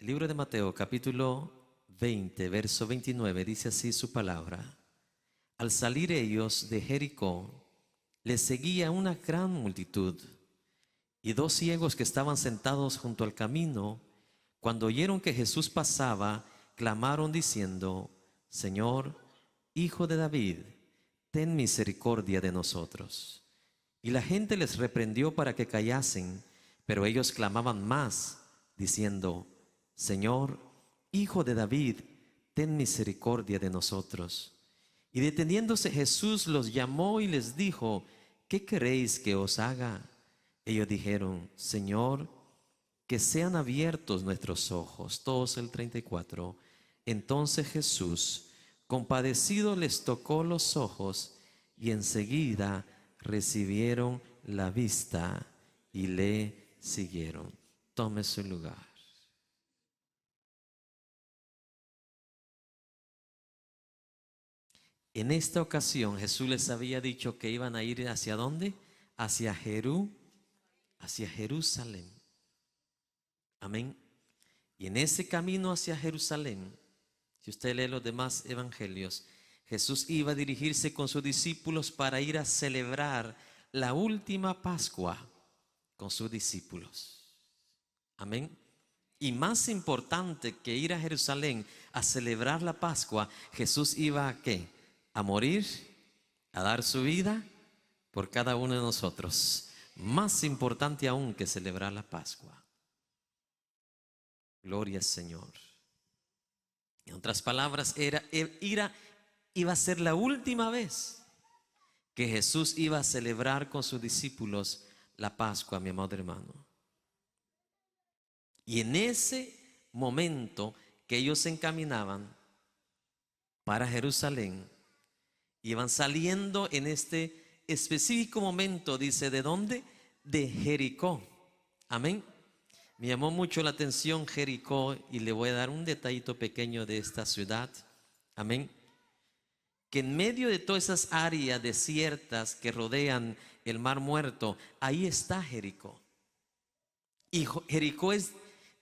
El libro de Mateo, capítulo 20, verso 29, dice así su palabra. Al salir ellos de Jericó, les seguía una gran multitud, y dos ciegos que estaban sentados junto al camino, cuando oyeron que Jesús pasaba, clamaron diciendo: Señor, Hijo de David, ten misericordia de nosotros. Y la gente les reprendió para que callasen, pero ellos clamaban más, diciendo: Señor, Hijo de David, ten misericordia de nosotros. Y deteniéndose Jesús los llamó y les dijo: ¿Qué queréis que os haga? Ellos dijeron: Señor, que sean abiertos nuestros ojos. Todos el 34. Entonces Jesús, compadecido, les tocó los ojos, y enseguida recibieron la vista y le siguieron. Tome su lugar. En esta ocasión Jesús les había dicho que iban a ir ¿hacia dónde? Hacia Jerusalén. Amén. Y en ese camino hacia Jerusalén, si usted lee los demás evangelios, Jesús iba a dirigirse con sus discípulos para ir a celebrar la última Pascua con sus discípulos. Amén. Y más importante que ir a Jerusalén a celebrar la Pascua, Jesús iba ¿a qué? A morir, a dar su vida por cada uno de nosotros. Más importante aún que celebrar la Pascua. Gloria al Señor. En otras palabras, iba a ser la última vez que Jesús iba a celebrar con sus discípulos la Pascua, mi amado hermano. Y en ese momento que ellos se encaminaban para Jerusalén, iban saliendo en este específico momento, dice, ¿de dónde? De Jericó. Amén. Me llamó mucho la atención Jericó, y le voy a dar un detallito pequeño de esta ciudad. Amén. Que en medio de todas esas áreas desiertas que rodean el Mar Muerto, ahí está Jericó. Y Jericó es,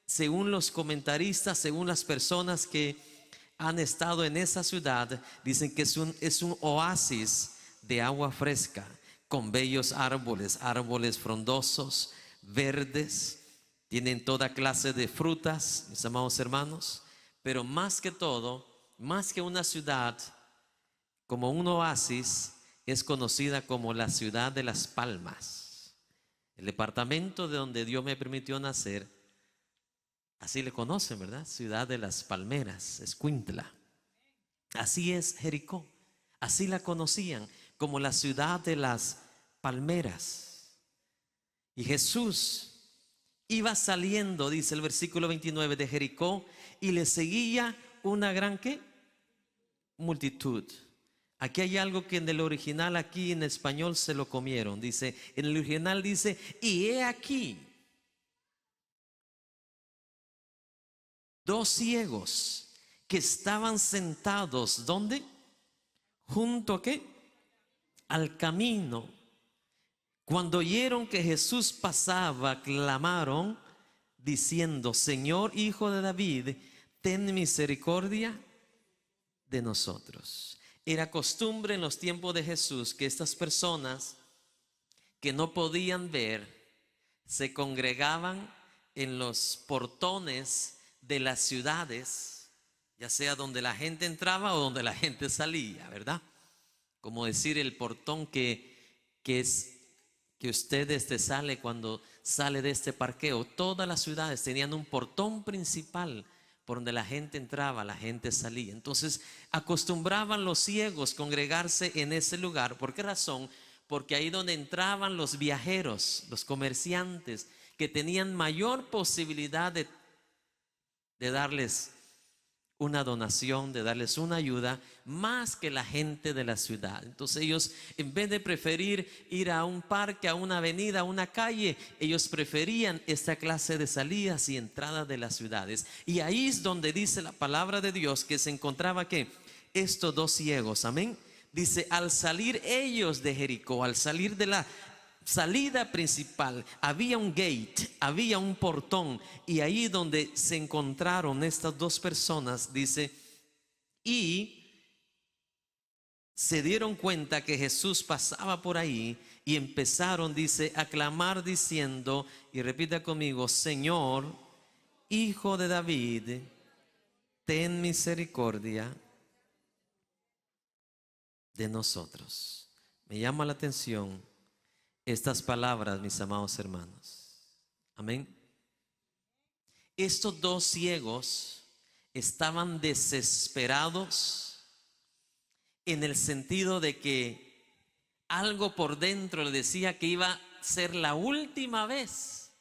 según los comentaristas, según las personas que han estado en esa ciudad, dicen que es un oasis de agua fresca, con bellos árboles frondosos, verdes. Tienen toda clase de frutas, mis amados hermanos. Pero más que todo, más que una ciudad, como un oasis, es conocida como la ciudad de las palmas. El departamento de donde Dios me permitió nacer, así le conocen, ¿verdad? Ciudad de las palmeras, Escuintla. Así es Jericó. Así la conocían, como la ciudad de las palmeras. Y Jesús iba saliendo, dice el versículo 29, de Jericó, y le seguía una gran ¿qué? Multitud. Aquí hay algo que en el original, aquí en español se lo comieron. Dice, en el original dice: y he aquí dos ciegos que estaban sentados, ¿dónde? Junto ¿a qué? Al camino. Cuando oyeron que Jesús pasaba, clamaron diciendo: Señor, Hijo de David, ten misericordia de nosotros. Era costumbre en los tiempos de Jesús que estas personas que no podían ver se congregaban en los portones de las ciudades, ya sea donde la gente entraba o donde la gente salía, ¿verdad? Como decir el portón que usted sale cuando sale de este parqueo. Todas las ciudades tenían un portón principal por donde la gente entraba, la gente salía. Entonces acostumbraban los ciegos congregarse en ese lugar. ¿Por qué razón? Porque ahí donde entraban los viajeros, los comerciantes, que tenían mayor posibilidad de darles una donación, de darles una ayuda, más que la gente de la ciudad. Entonces ellos, en vez de preferir ir a un parque, a una avenida, a una calle, ellos preferían esta clase de salidas y entradas de las ciudades. Y ahí es donde dice la palabra de Dios que se encontraba que estos dos ciegos, amén. Dice, al salir ellos de Jericó, al salir de la salida principal había un gate, había un portón, y ahí donde se encontraron estas dos personas, dice, y se dieron cuenta que Jesús pasaba por ahí y empezaron, dice, a clamar diciendo, y repita conmigo, Señor, Hijo de David, ten misericordia de nosotros. Me llama la atención estas palabras, mis amados hermanos. Amén. Estos dos ciegos estaban desesperados en el sentido de que algo por dentro le decía que iba a ser la última vez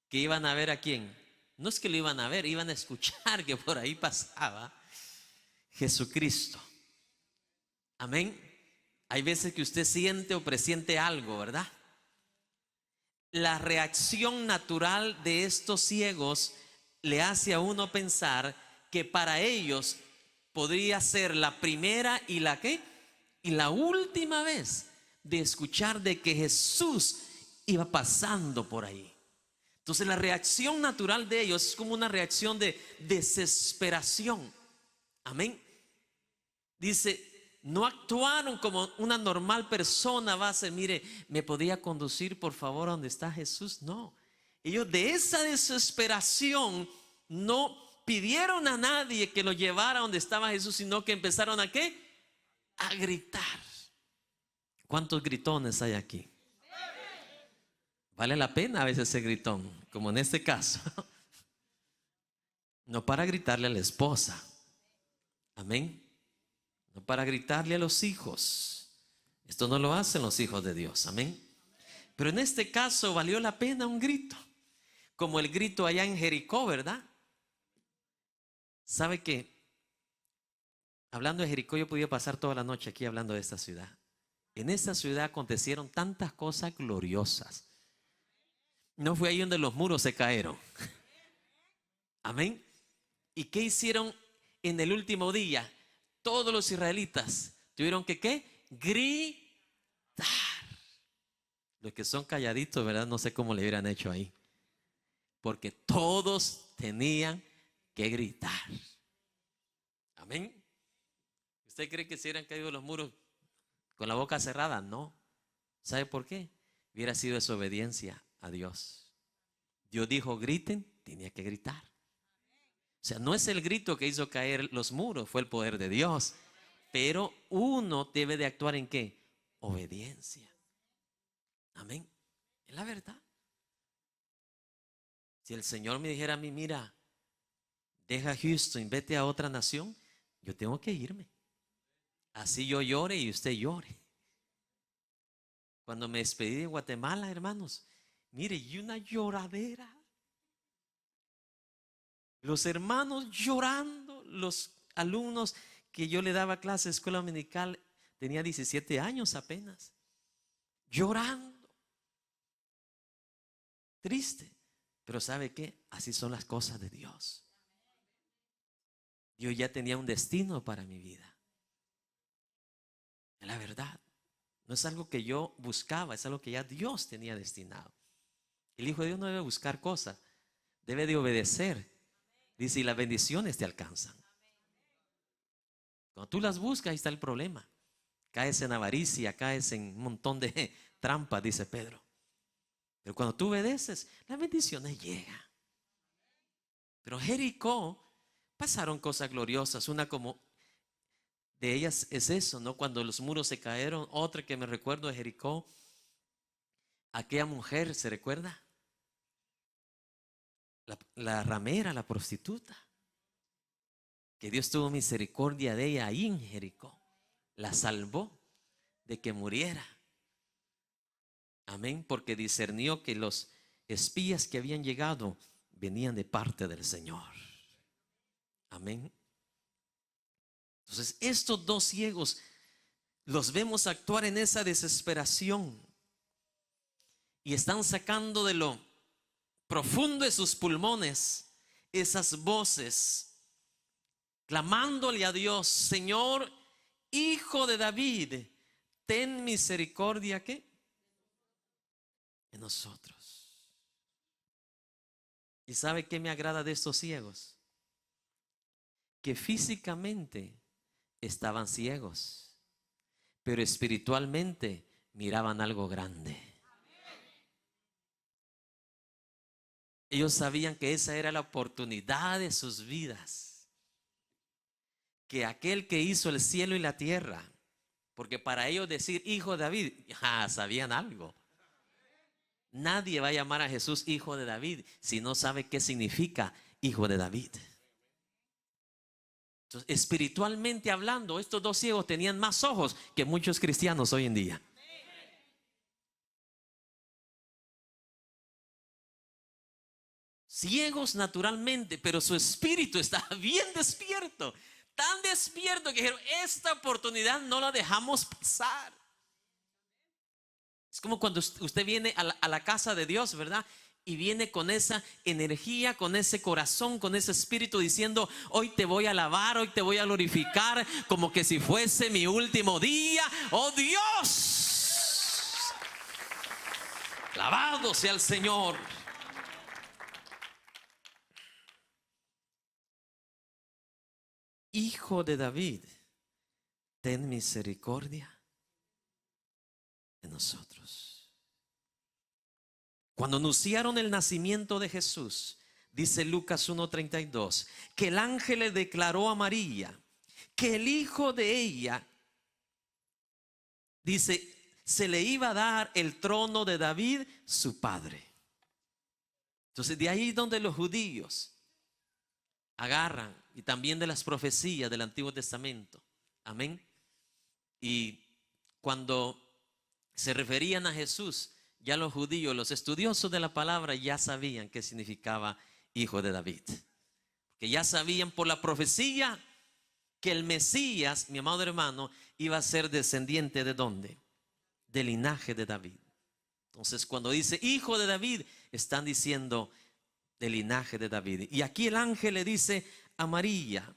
que iban a ver a quién. No es que lo iban a ver, iban a escuchar que por ahí pasaba Jesucristo. Amén. Hay veces que usted siente o presiente algo, ¿verdad? La reacción natural de estos ciegos le hace a uno pensar que para ellos podría ser la primera y la ¿qué? Y la última vez de escuchar de que Jesús iba pasando por ahí. Entonces la reacción natural de ellos es como una reacción de desesperación. Amén. Dice, no actuaron como una normal persona va a ser, mire, ¿me podía conducir por favor a donde está Jesús? No. Ellos de esa desesperación no pidieron a nadie que lo llevara a donde estaba Jesús, sino que empezaron a ¿qué? A gritar. ¿Cuántos gritones hay aquí? Vale la pena a veces ese gritón, como en este caso. No para gritarle a la esposa. Amén. No para gritarle a los hijos. Esto no lo hacen los hijos de Dios. Amén. Pero en este caso valió la pena un grito. Como el grito allá en Jericó, ¿verdad? ¿Sabe qué? Hablando de Jericó, yo podía pasar toda la noche aquí hablando de esta ciudad. En esta ciudad acontecieron tantas cosas gloriosas. No fue ahí donde los muros se cayeron. Amén. ¿Y qué hicieron en el último día? Todos los israelitas tuvieron que ¿qué? Gritar. Los que son calladitos, ¿verdad? No sé cómo le hubieran hecho ahí. Porque todos tenían que gritar. Amén. ¿Usted cree que si hubieran caído los muros con la boca cerrada? No. ¿Sabe por qué? Hubiera sido desobediencia a Dios. Dios dijo griten, tenía que gritar. O sea, no es el grito que hizo caer los muros, fue el poder de Dios. Pero uno debe de actuar en ¿qué? Obediencia. Amén. Es la verdad. Si el Señor me dijera a mí, mira, deja Houston, vete a otra nación, yo tengo que irme. Así yo llore y usted llore. Cuando me despedí de Guatemala, hermanos, mire, y una lloradera. Los hermanos llorando, los alumnos que yo le daba clase de escuela dominical, tenía 17 años apenas, llorando, triste. Pero ¿sabe qué? Así son las cosas de Dios. Dios ya tenía un destino para mi vida. Es la verdad. No es algo que yo buscaba, es algo que ya Dios tenía destinado. El Hijo de Dios no debe buscar cosas, debe de obedecer. Dice, y las bendiciones te alcanzan. Cuando tú las buscas, ahí está el problema. Caes en avaricia, caes en un montón de trampas, dice Pedro. Pero cuando tú obedeces, las bendiciones llegan. Pero Jericó pasaron cosas gloriosas. Una como de ellas es eso, ¿no? Cuando los muros se cayeron. Otra que me recuerdo de Jericó, aquella mujer, ¿se recuerda? La ramera, la prostituta. Que Dios tuvo misericordia de ella ahí en Jericó. La salvó de que muriera. Amén, porque discernió que los espías que habían llegado venían de parte del Señor. Amén. Entonces estos dos ciegos los vemos actuar en esa desesperación y están sacando de lo profundo de sus pulmones esas voces, clamándole a Dios, Señor, Hijo de David, ten misericordia, ¿qué? en nosotros. ¿Y sabe qué me agrada de estos ciegos? Que físicamente estaban ciegos, pero espiritualmente miraban algo grande. Ellos sabían que esa era la oportunidad de sus vidas, que aquel que hizo el cielo y la tierra, porque para ellos decir hijo de David, ya sabían algo. Nadie va a llamar a Jesús hijo de David si no sabe qué significa hijo de David. Entonces, espiritualmente hablando, estos dos ciegos tenían más ojos que muchos cristianos hoy en día. Ciegos naturalmente, pero su espíritu estaba bien despierto, tan despierto que dijeron, esta oportunidad no la dejamos pasar. Es como cuando usted viene a la casa de Dios, ¿verdad? Y viene con esa energía, con ese corazón, con ese espíritu diciendo, hoy te voy a alabar, hoy te voy a glorificar, como que si fuese mi último día. ¡Oh Dios! Alabado sea el Señor. Hijo de David, ten misericordia de nosotros. Cuando anunciaron el nacimiento de Jesús, dice Lucas 1:32, que el ángel le declaró a María que el hijo de ella, dice, se le iba a dar el trono de David, su padre. Entonces de ahí donde los judíos agarran, y también de las profecías del Antiguo Testamento, amén. Y cuando se referían a Jesús, ya los judíos, los estudiosos de la palabra, ya sabían qué significaba hijo de David, que ya sabían por la profecía que el Mesías, mi amado hermano, iba a ser descendiente de ¿dónde? Del linaje de David. Entonces cuando dice hijo de David, están diciendo del linaje de David. Y aquí el ángel le dice a María,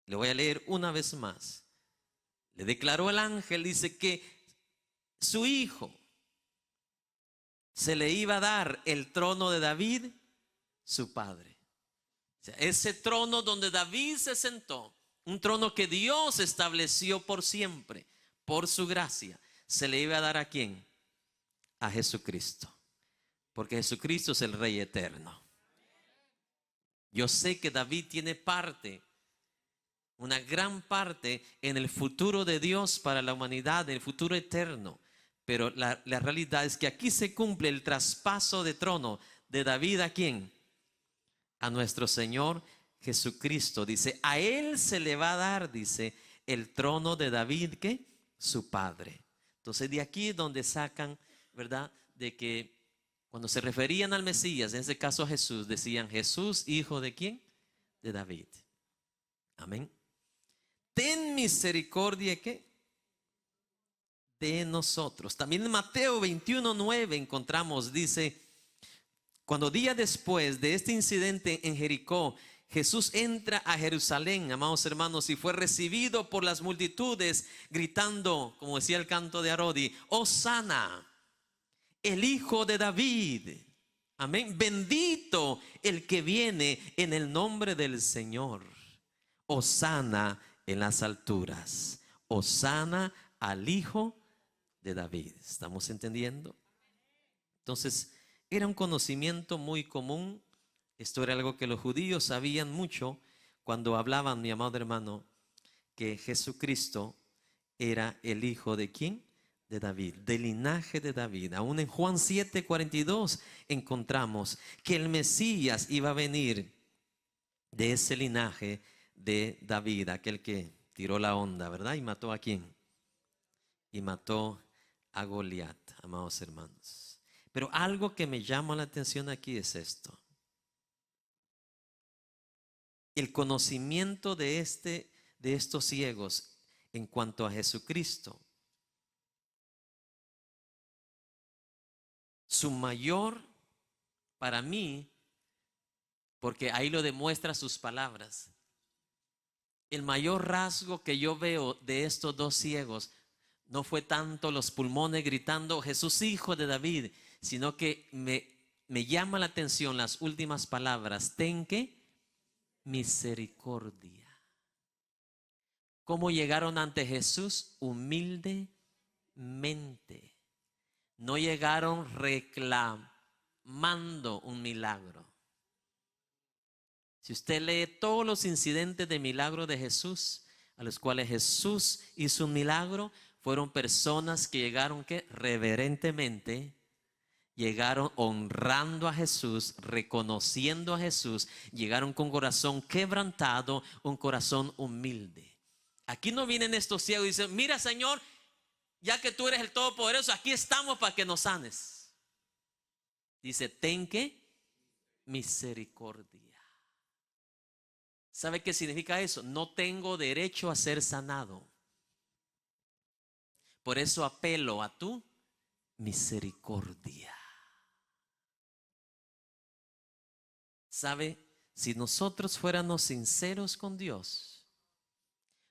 le voy a leer una vez más, le declaró el ángel, dice que su hijo se le iba a dar el trono de David, su padre. O sea, ese trono donde David se sentó, un trono que Dios estableció por siempre, por su gracia, se le iba a dar ¿a quién? A Jesucristo, porque Jesucristo es el Rey eterno. Yo sé que David tiene parte, una gran parte en el futuro de Dios para la humanidad, en el futuro eterno. Pero la realidad es que aquí se cumple el traspaso de trono de David ¿a quién? A nuestro Señor Jesucristo. Dice, a él se le va a dar, dice, el trono de David, ¿qué? Su padre. Entonces de aquí es donde sacan, ¿verdad? De que cuando se referían al Mesías, en este caso a Jesús, decían Jesús, hijo de ¿quién? De David. Amén. Ten misericordia ¿qué? De nosotros. También en Mateo 21:9 encontramos, dice, cuando día después de este incidente en Jericó, Jesús entra a Jerusalén, amados hermanos, y fue recibido por las multitudes gritando, como decía el canto de Arodi, Hosana, el hijo de David. Amén. Bendito el que viene en el nombre del Señor. Hosana en las alturas. Hosana al hijo de David. ¿Estamos entendiendo? Entonces, era un conocimiento muy común. Esto era algo que los judíos sabían mucho cuando hablaban, mi amado hermano, que Jesucristo era el hijo de ¿quién? De David, del linaje de David. Aún en Juan 7:42 encontramos que el Mesías iba a venir de ese linaje de David, aquel que tiró la onda, ¿verdad? Y mató ¿a quién? Y mató a Goliat, amados hermanos. Pero algo que me llama la atención aquí es esto. El conocimiento de estos ciegos en cuanto a Jesucristo. Su mayor, para mí, porque ahí lo demuestra sus palabras, el mayor rasgo que yo veo de estos dos ciegos no fue tanto los pulmones gritando Jesús hijo de David, sino que me llama la atención las últimas palabras. Ten que misericordia. ¿Cómo llegaron ante Jesús? Humildemente. No llegaron reclamando un milagro. Si usted lee todos los incidentes de milagro de Jesús, a los cuales Jesús hizo un milagro, fueron personas que llegaron que reverentemente, llegaron honrando a Jesús, reconociendo a Jesús, llegaron con corazón quebrantado, un corazón humilde. Aquí no vienen estos ciegos y dicen, mira Señor, ya que tú eres el Todopoderoso, aquí estamos para que nos sanes. Dice, ten que misericordia. ¿Sabe qué significa eso? No tengo derecho a ser sanado. Por eso apelo a tu misericordia. ¿Sabe? Si nosotros fuéramos sinceros con Dios,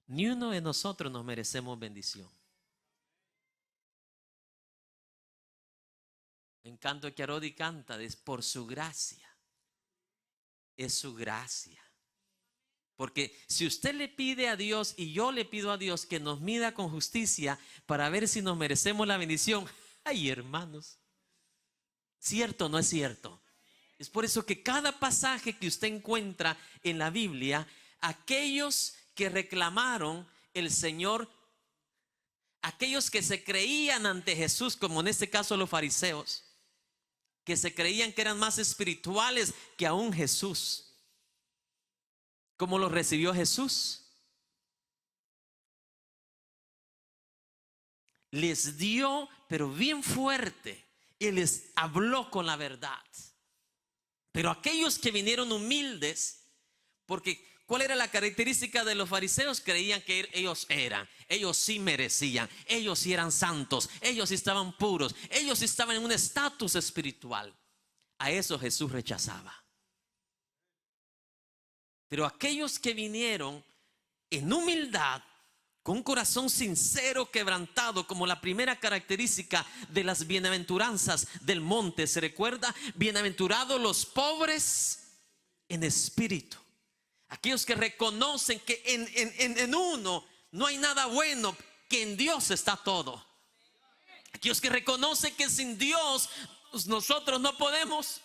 ni uno de nosotros nos merecemos bendición. En canto que Arodi canta, es por su gracia. Es su gracia. Porque si usted le pide a Dios y yo le pido a Dios que nos mida con justicia para ver si nos merecemos la bendición, ay hermanos, ¿cierto o no es cierto? Es por eso que cada pasaje que usted encuentra en la Biblia, aquellos que reclamaron el Señor, aquellos que se creían ante Jesús, como en este caso los fariseos, que se creían que eran más espirituales que aún Jesús. ¿Cómo lo recibió Jesús? Les dio, pero bien fuerte, y les habló con la verdad. Pero aquellos que vinieron humildes, porque ¿cuál era la característica de los fariseos? Creían que ellos sí merecían, ellos sí eran santos, ellos sí estaban puros, ellos sí estaban en un estatus espiritual. A eso Jesús rechazaba. Pero aquellos que vinieron en humildad, con un corazón sincero, quebrantado, como la primera característica de las bienaventuranzas del monte, ¿se recuerda? Bienaventurados los pobres en espíritu. Aquellos que reconocen que en uno no hay nada bueno, que en Dios está todo. Aquellos que reconocen que sin Dios nosotros no podemos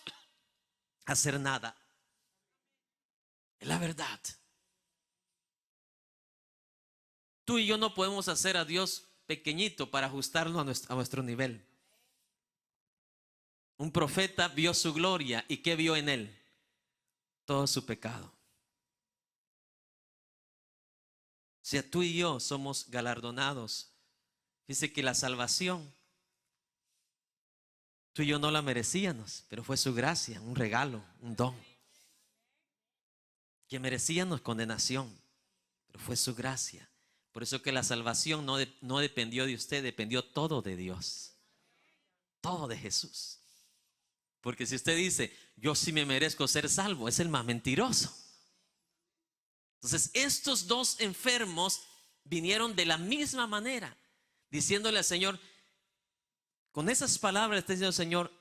hacer nada. Es la verdad. Tú y yo no podemos hacer a Dios pequeñito para ajustarnos a nuestro nivel. Un profeta vio su gloria y ¿qué vio en él? Todo su pecado. O sea, tú y yo somos galardonados. Dice que la salvación, tú y yo no la merecíamos, pero fue su gracia, un regalo, un don. Que merecíamos condenación, pero fue su gracia. Por eso que la salvación no dependió de usted, dependió todo de Dios. Todo de Jesús. Porque si usted dice, yo sí me merezco ser salvo, es el más mentiroso. Entonces estos dos enfermos vinieron de la misma manera, diciéndole al Señor, con esas palabras está diciendo el Señor,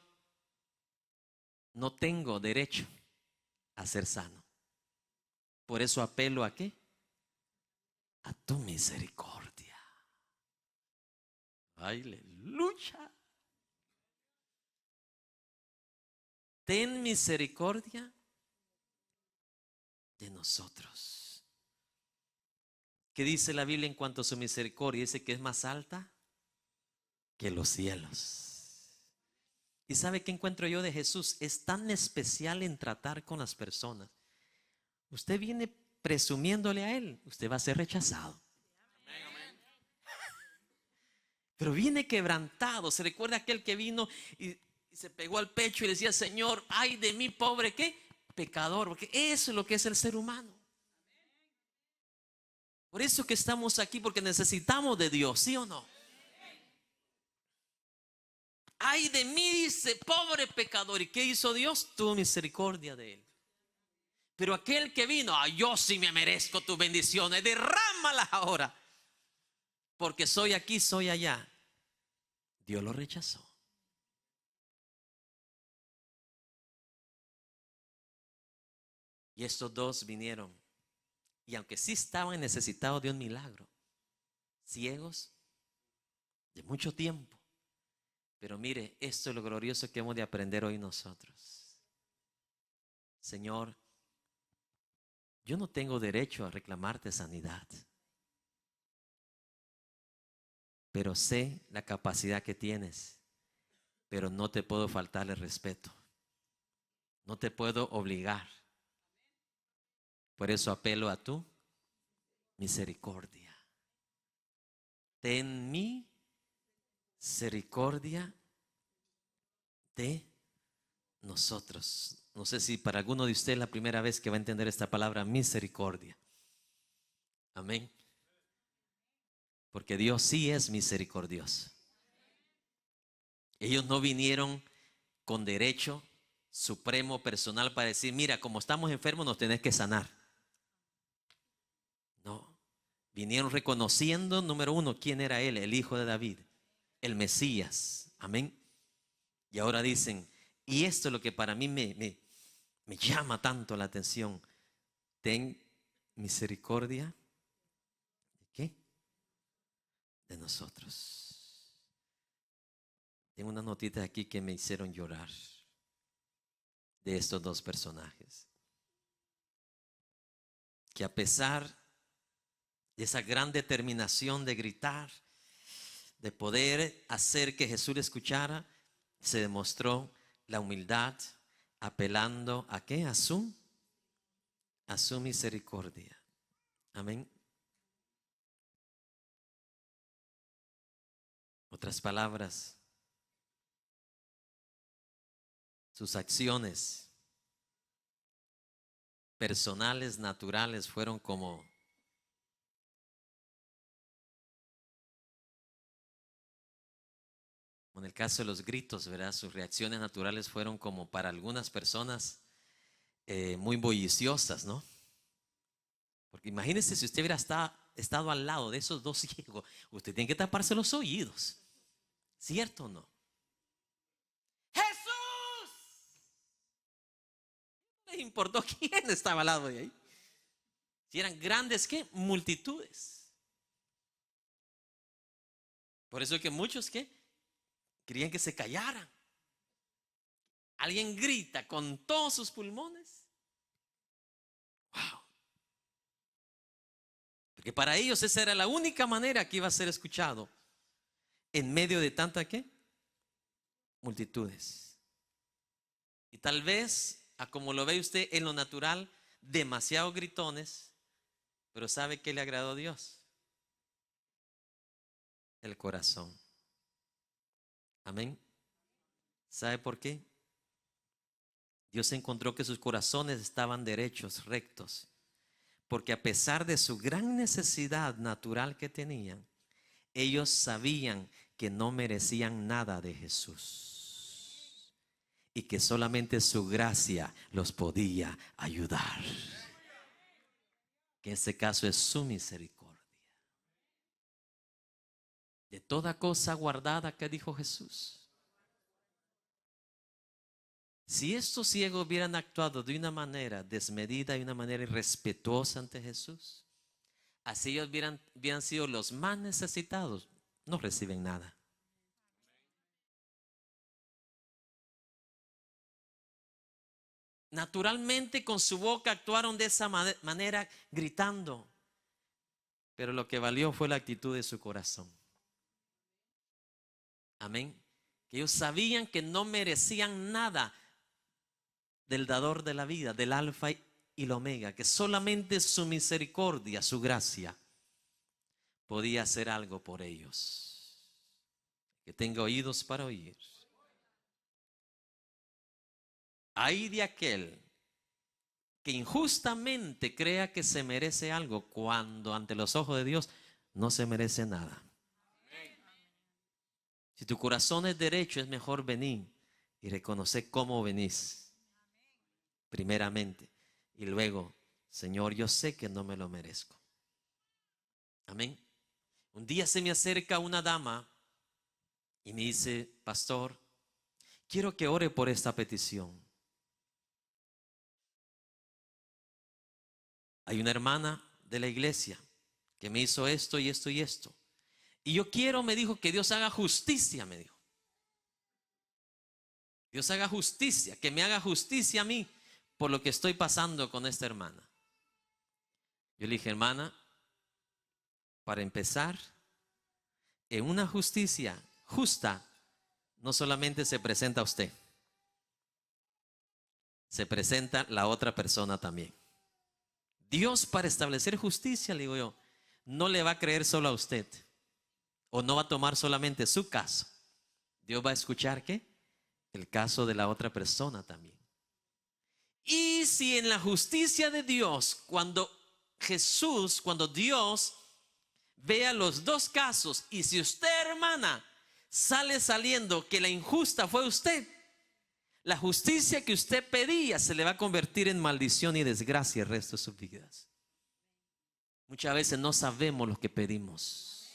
no tengo derecho a ser sano. Por eso apelo ¿a qué? A tu misericordia. Aleluya. Ten misericordia de nosotros. ¿Qué dice la Biblia en cuanto a su misericordia? Dice que es más alta que los cielos. ¿Y sabe qué encuentro yo de Jesús? Es tan especial en tratar con las personas. Usted viene presumiéndole a Él, usted va a ser rechazado. Pero viene quebrantado. Se recuerda aquel que vino y se pegó al pecho y decía, Señor, ay de mí, pobre, ¿qué? Pecador. Porque eso es lo que es el ser humano. Por eso que estamos aquí, porque necesitamos de Dios, ¿sí o no? Ay de mí, dice, pobre pecador. ¿Y qué hizo Dios? Tuvo misericordia de él. Pero aquel que vino, yo sí me merezco tus bendiciones, derrámalas ahora. porque soy aquí, soy allá. Dios lo rechazó. Y estos dos vinieron. Y aunque sí estaban necesitados de un milagro, ciegos de mucho tiempo. Pero mire, esto es lo glorioso que hemos de aprender hoy nosotros. Señor, yo no tengo derecho a reclamarte sanidad, pero sé la capacidad que tienes, pero no te puedo faltar el respeto. No te puedo obligar. Por eso apelo a tu misericordia. Ten misericordia de nosotros. No sé si para alguno de ustedes es la primera vez que va a entender esta palabra misericordia. Amén. Porque Dios sí es misericordioso. Ellos no vinieron con derecho supremo personal para decir, mira, como estamos enfermos nos tenés que sanar. No, vinieron reconociendo, número uno, quién era él, el hijo de David, el Mesías. Amén. Y ahora dicen, y esto es lo que para mí me llama tanto la atención. Ten misericordia. ¿De qué? De nosotros. Tengo unas notitas aquí que me hicieron llorar de estos dos personajes. Que a pesar de esa gran determinación de gritar, de poder hacer que Jesús le escuchara, se demostró la humildad, apelando ¿a qué? A su misericordia. Amén. Otras palabras, sus acciones personales, naturales, fueron como en el caso de los gritos, ¿verdad? Sus reacciones naturales fueron como para algunas personas muy bulliciosas, ¿no? Porque imagínese si usted hubiera estado al lado de esos dos ciegos, usted tiene que taparse los oídos, ¿cierto o no? ¡Jesús! No les importó quién estaba al lado de ahí. Si eran grandes, ¿qué? Multitudes. Por eso es que muchos, ¿qué? Querían que se callaran. Alguien grita con todos sus pulmones. ¡Wow! Porque para ellos esa era la única manera que iba a ser escuchado en medio de tanta ¿qué? Multitudes. Y tal vez, a como lo ve usted en lo natural, demasiado gritones, pero ¿sabe qué le agradó a Dios? El corazón. Amén. ¿Sabe por qué? Dios encontró que sus corazones estaban derechos, rectos, porque a pesar de su gran necesidad natural que tenían, ellos sabían que no merecían nada de Jesús y que solamente su gracia los podía ayudar. Que en este caso es su misericordia. De toda cosa guardada que dijo Jesús. Si estos ciegos hubieran actuado de una manera desmedida y una manera irrespetuosa ante Jesús, así ellos hubieran sido los más necesitados, no reciben nada. Naturalmente con su boca actuaron de esa manera gritando, pero lo que valió fue la actitud de su corazón. Amén. Que ellos sabían que no merecían nada del dador de la vida, del alfa y el omega, que solamente su misericordia, su gracia podía hacer algo por ellos. Que tenga oídos para oír. Ay de aquel que injustamente crea que se merece algo cuando ante los ojos de Dios no se merece nada. Si tu corazón es derecho, es mejor venir y reconocer cómo venís. Primeramente. Y luego, Señor, yo sé que no me lo merezco. Amén. Un día se me acerca una dama y me dice: pastor, quiero que ore por esta petición. Hay una hermana de la iglesia que me hizo esto y esto y esto. Y yo quiero, me dijo, que Dios haga justicia, me dijo. Dios haga justicia, que me haga justicia a mí por lo que estoy pasando con esta hermana. Yo le dije: hermana, para empezar, en una justicia justa no solamente se presenta usted, se presenta la otra persona también. Dios, para establecer justicia, le digo yo, no le va a creer solo a usted, o no va a tomar solamente su caso. Dios va a escuchar ¿qué? El caso de la otra persona también. Y si en la justicia de Dios, cuando Dios vea los dos casos, y si usted, hermana, sale saliendo que la injusta fue usted, la justicia que usted pedía se le va a convertir en maldición y desgracia el resto de sus vidas. Muchas veces no sabemos lo que pedimos.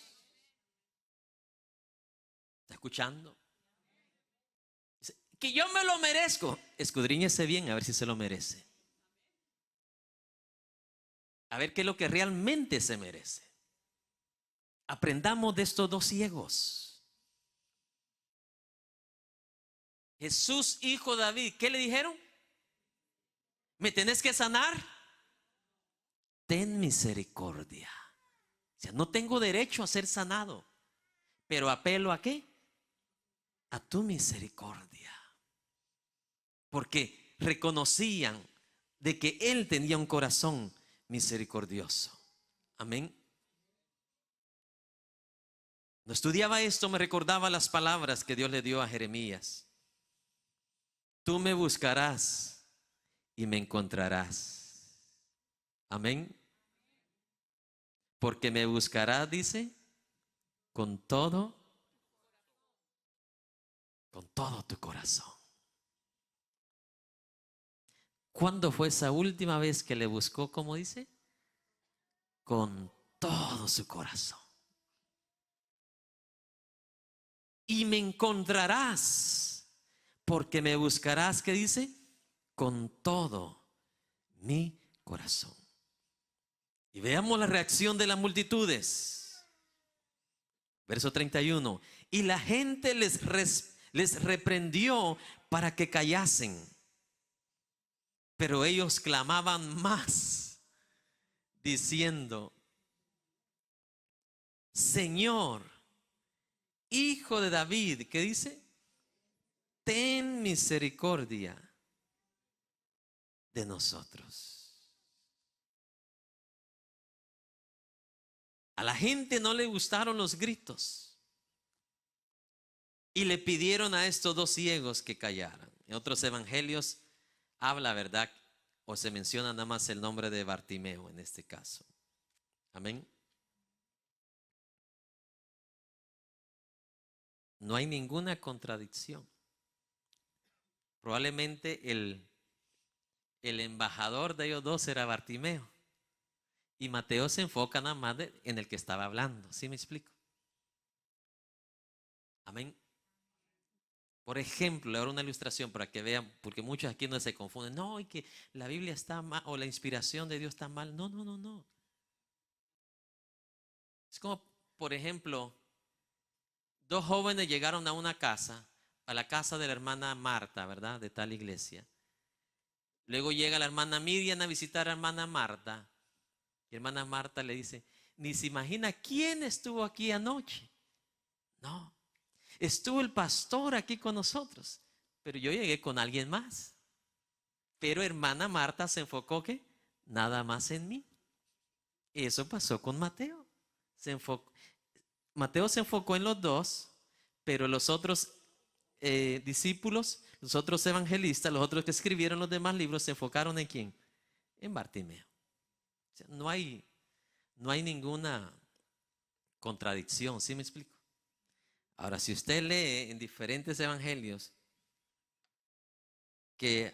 ¿Está escuchando? Que yo me lo merezco. Escudriñese bien a ver si se lo merece. A ver qué es lo que realmente se merece. Aprendamos de estos dos ciegos. Jesús, hijo de David, ¿qué le dijeron? ¿Me tenés que sanar? Ten misericordia. O sea, no tengo derecho a ser sanado, pero apelo ¿a qué? A tu misericordia. Porque reconocían de que Él tenía un corazón misericordioso. Amén. Cuando estudiaba esto me recordaba las palabras que Dios le dio a Jeremías. Tú me buscarás y me encontrarás. Amén. Porque me buscarás, dice, con todo tu corazón. ¿Cuándo fue esa última vez que le buscó, como dice? Con todo su corazón. Y me encontrarás, porque me buscarás, ¿qué dice? Con todo mi corazón. Y veamos la reacción de las multitudes. Verso 31. Y la gente les reprendió para que callasen. Pero ellos clamaban más, diciendo: Señor, Hijo de David, ¿qué dice? Ten misericordia de nosotros. A la gente no le gustaron los gritos y le pidieron a estos dos ciegos que callaran. En otros evangelios habla, ¿verdad? O se menciona nada más el nombre de Bartimeo en este caso. Amén. No hay ninguna contradicción. Probablemente el embajador de ellos dos era Bartimeo. Y Mateo se enfoca nada más en el que estaba hablando. ¿Sí me explico? Amén. Por ejemplo, le doy una ilustración para que vean, porque muchos aquí no se confunden. No, y que la Biblia está mal o la inspiración de Dios está mal. No, no, no, no. Es como, por ejemplo, dos jóvenes llegaron a una casa, a la casa de la hermana Marta, ¿verdad? De tal iglesia. Luego llega la hermana Miriam a visitar a la hermana Marta. Y hermana Marta le dice: ni se imagina quién estuvo aquí anoche. No, estuvo el pastor aquí con nosotros, pero yo llegué con alguien más. Pero hermana Marta se enfocó ¿qué? Nada más en mí. Eso pasó con Mateo. Mateo se enfocó en los dos, pero los otros discípulos, los otros evangelistas, los otros que escribieron los demás libros, se enfocaron ¿en quién? En Bartimeo. O sea, no hay ninguna contradicción, ¿sí me explico? Ahora, si usted lee en diferentes evangelios que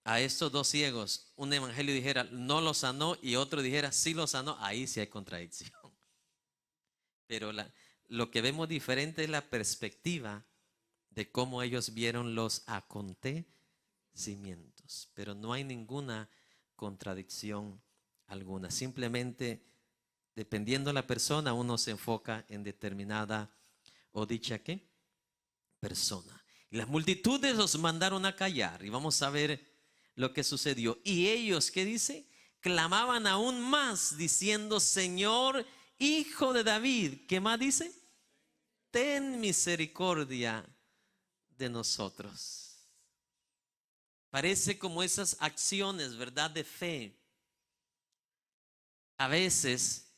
a estos dos ciegos un evangelio dijera no lo sanó y otro dijera sí lo sanó, ahí sí hay contradicción. Pero lo que vemos diferente es la perspectiva de cómo ellos vieron los acontecimientos. Pero no hay ninguna contradicción alguna. Simplemente, dependiendo de la persona, uno se enfoca en determinada o dicha ¿qué? Persona. Y las multitudes los mandaron a callar. Y vamos a ver lo que sucedió. Y ellos, ¿qué dice? Clamaban aún más diciendo: Señor, Hijo de David. ¿Qué más dice? Ten misericordia de nosotros. Parece como esas acciones, ¿verdad?, de fe. A veces,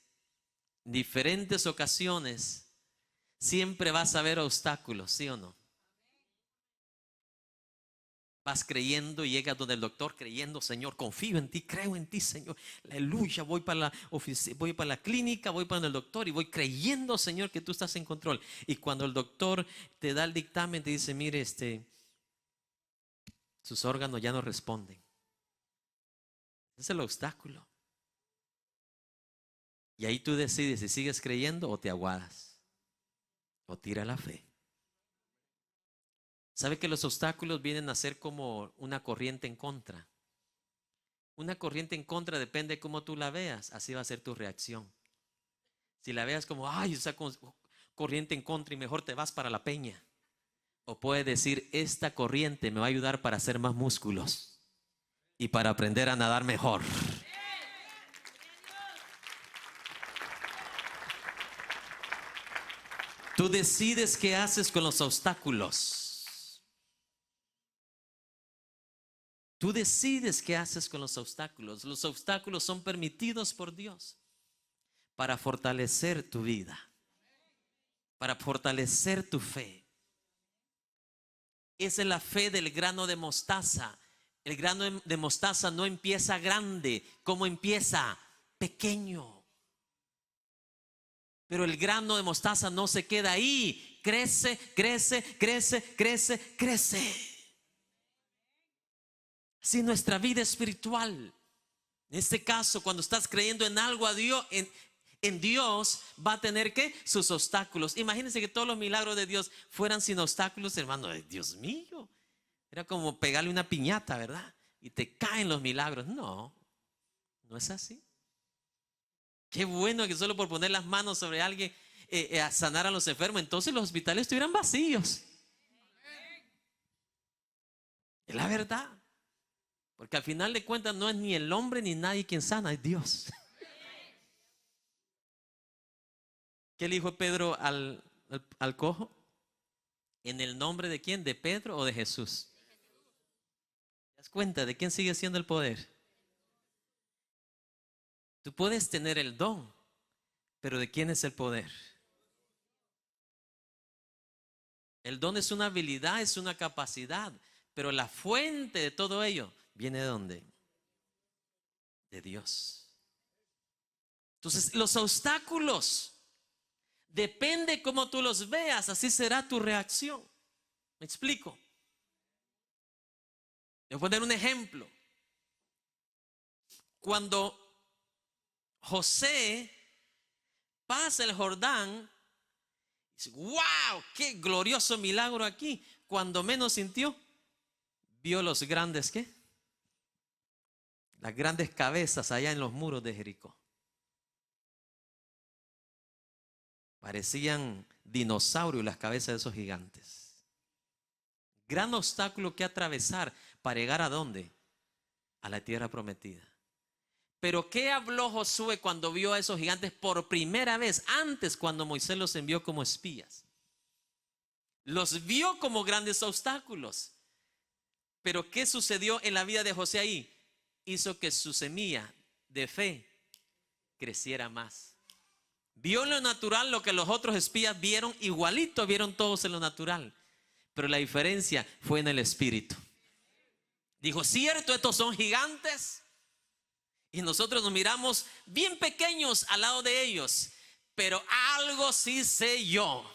en diferentes ocasiones, siempre vas a ver obstáculos, ¿sí o no? Vas creyendo y llegas donde el doctor creyendo: Señor, confío en ti, creo en ti, Señor. Aleluya, voy para la oficina, voy para la clínica, voy para el doctor y voy creyendo, Señor, que tú estás en control. Y cuando el doctor te da el dictamen, te dice: mire, sus órganos ya no responden. Ese es el obstáculo. Y ahí tú decides si sigues creyendo o te aguadas o tira la fe. ¿Sabe que los obstáculos vienen a ser como una corriente en contra? Una corriente en contra, depende de cómo tú la veas, así va a ser tu reacción. Si la veas como: ay, esa corriente en contra, y mejor te vas para la peña. O puedes decir: esta corriente me va a ayudar para hacer más músculos y para aprender a nadar mejor. Tú decides qué haces con los obstáculos. Tú decides qué haces con los obstáculos. Los obstáculos son permitidos por Dios para fortalecer tu vida, para fortalecer tu fe. Esa es la fe del grano de mostaza. El grano de mostaza no empieza grande, como empieza pequeño. Pero el grano de mostaza no se queda ahí. Crece, crece, crece, crece, crece. Así nuestra vida espiritual. En este caso, cuando estás creyendo en algo a Dios, en Dios, va a tener ¿qué? Sus obstáculos. Imagínense que todos los milagros de Dios fueran sin obstáculos, hermano. Dios mío, era como pegarle una piñata, ¿verdad? Y te caen los milagros. No, no es así. Qué bueno que solo por poner las manos sobre alguien a sanar a los enfermos, entonces los hospitales estuvieran vacíos. Es la verdad. Porque al final de cuentas no es ni el hombre ni nadie quien sana, es Dios. ¿Qué le dijo Pedro al cojo? ¿En el nombre de quién? ¿De Pedro o de Jesús? ¿Te das cuenta de quién sigue siendo el poder? Tú puedes tener el don, pero ¿de quién es el poder? El don es una habilidad, es una capacidad, pero la fuente de todo ello ¿viene de dónde? De Dios. Entonces, los obstáculos, depende cómo tú los veas, así será tu reacción. ¿Me explico? Voy a poner un ejemplo. Cuando José pasa el Jordán, dice: wow, qué glorioso milagro aquí. Cuando menos sintió, vio los grandes ¿qué? Las grandes cabezas allá en los muros de Jericó. Parecían dinosaurios las cabezas de esos gigantes. Gran obstáculo que atravesar para llegar ¿a dónde? A la tierra prometida. Pero ¿qué habló Josué cuando vio a esos gigantes por primera vez? Antes, cuando Moisés los envió como espías. Los vio como grandes obstáculos. Pero ¿qué sucedió en la vida de José ahí? Hizo que su semilla de fe creciera más. Vio en lo natural lo que los otros espías vieron, igualito vieron todos en lo natural. Pero la diferencia fue en el espíritu. Dijo: cierto, estos son gigantes. Y nosotros nos miramos bien pequeños al lado de ellos. Pero algo sí sé yo: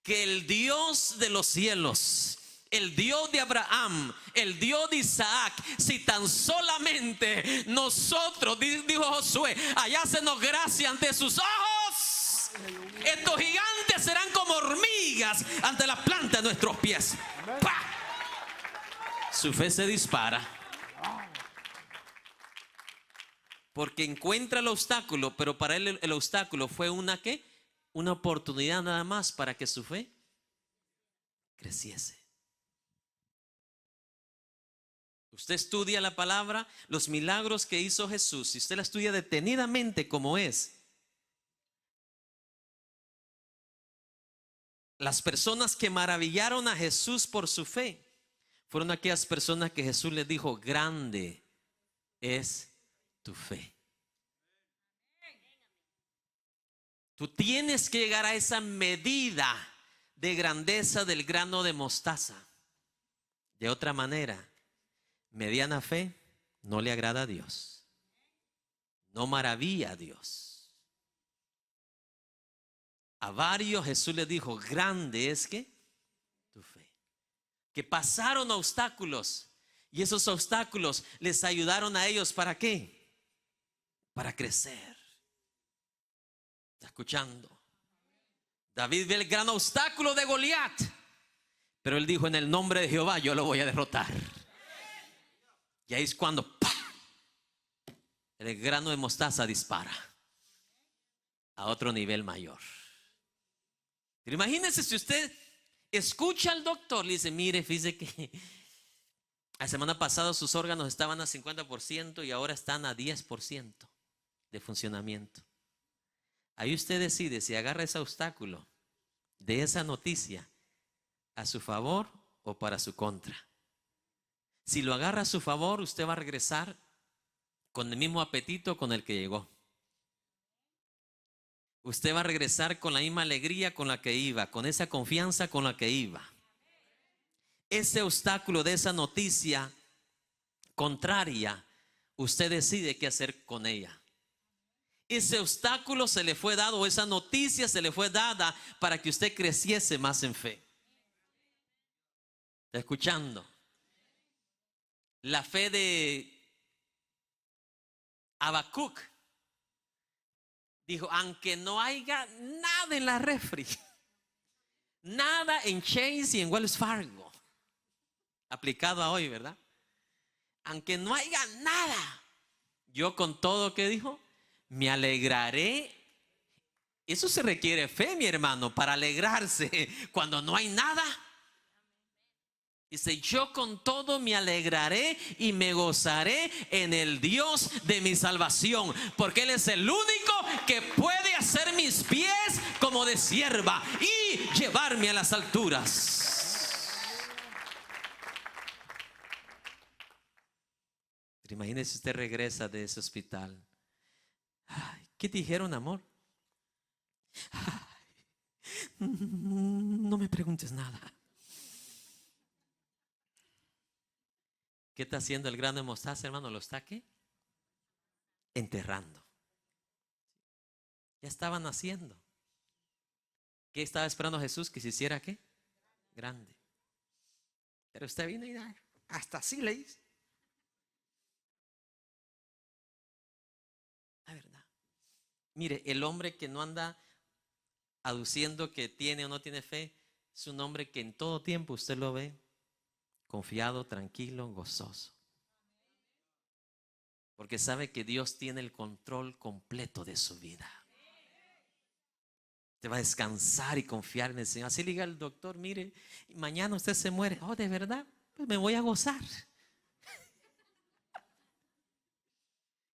que el Dios de los cielos, el Dios de Abraham, el Dios de Isaac, si tan solamente nosotros, dijo Josué, hallásemos gracia ante sus ojos, Dios. Estos gigantes serán como hormigas ante la planta de nuestros pies. ¡Pah! Su fe se dispara. Porque encuentra el obstáculo, pero para él el obstáculo fue una ¿qué? Una oportunidad nada más para que su fe creciese. Usted estudia la palabra, los milagros que hizo Jesús, si usted la estudia detenidamente como es, las personas que maravillaron a Jesús por su fe fueron aquellas personas que Jesús les dijo: grande es tu fe. Tú tienes que llegar a esa medida de grandeza del grano de mostaza. De otra manera, mediana fe no le agrada a Dios, no maravilla a Dios. A varios Jesús les dijo: grande es que tu fe. Que pasaron obstáculos, y esos obstáculos les ayudaron a ellos ¿para qué? Para crecer. ¿Está escuchando? David ve el gran obstáculo de Goliat, pero él dijo: en el nombre de Jehová yo lo voy a derrotar. Y ahí es cuando ¡pah!, el grano de mostaza dispara a otro nivel mayor. Pero imagínense si usted escucha al doctor, le dice: mire, fíjese que la semana pasada sus órganos estaban a 50% y ahora están a 10% de funcionamiento. Ahí usted decide si agarra ese obstáculo de esa noticia a su favor o para su contra. Si lo agarra a su favor, usted va a regresar con el mismo apetito con el que llegó. Usted va a regresar con la misma alegría con la que iba, con esa confianza con la que iba. Ese obstáculo de esa noticia contraria, usted decide qué hacer con ella. Ese obstáculo se le fue dado, esa noticia se le fue dada para que usted creciese más en fe. ¿Está escuchando? La fe de Habacuc dijo: aunque no haya nada en la refri, nada en Chase y en Wells Fargo, aplicado a hoy, ¿verdad? Aunque no haya nada, yo con todo, ¿qué dijo? Me alegraré. Eso se requiere fe, mi hermano, para alegrarse cuando no hay nada. Dice: yo con todo me alegraré y me gozaré en el Dios de mi salvación, porque Él es el único que puede hacer mis pies como de sierva y llevarme a las alturas. Pero imagínese si usted regresa de ese hospital. Ay, ¿qué dijeron, amor? Ay, no me preguntes nada. ¿Qué está haciendo el grano de mostaza, hermano? ¿Lo está qué? Enterrando. Ya estaban haciendo. ¿Qué estaba esperando Jesús? Que se hiciera ¿qué? Grande. Pero usted vino y hasta así le hizo. La verdad. Mire, el hombre que no anda aduciendo que tiene o no tiene fe, es un hombre que en todo tiempo usted lo ve confiado, tranquilo, gozoso. Porque sabe que Dios tiene el control completo de su vida. Te va a descansar y confiar en el Señor. Así le diga al doctor: mire, mañana usted se muere. Oh, ¿de verdad? Pues me voy a gozar.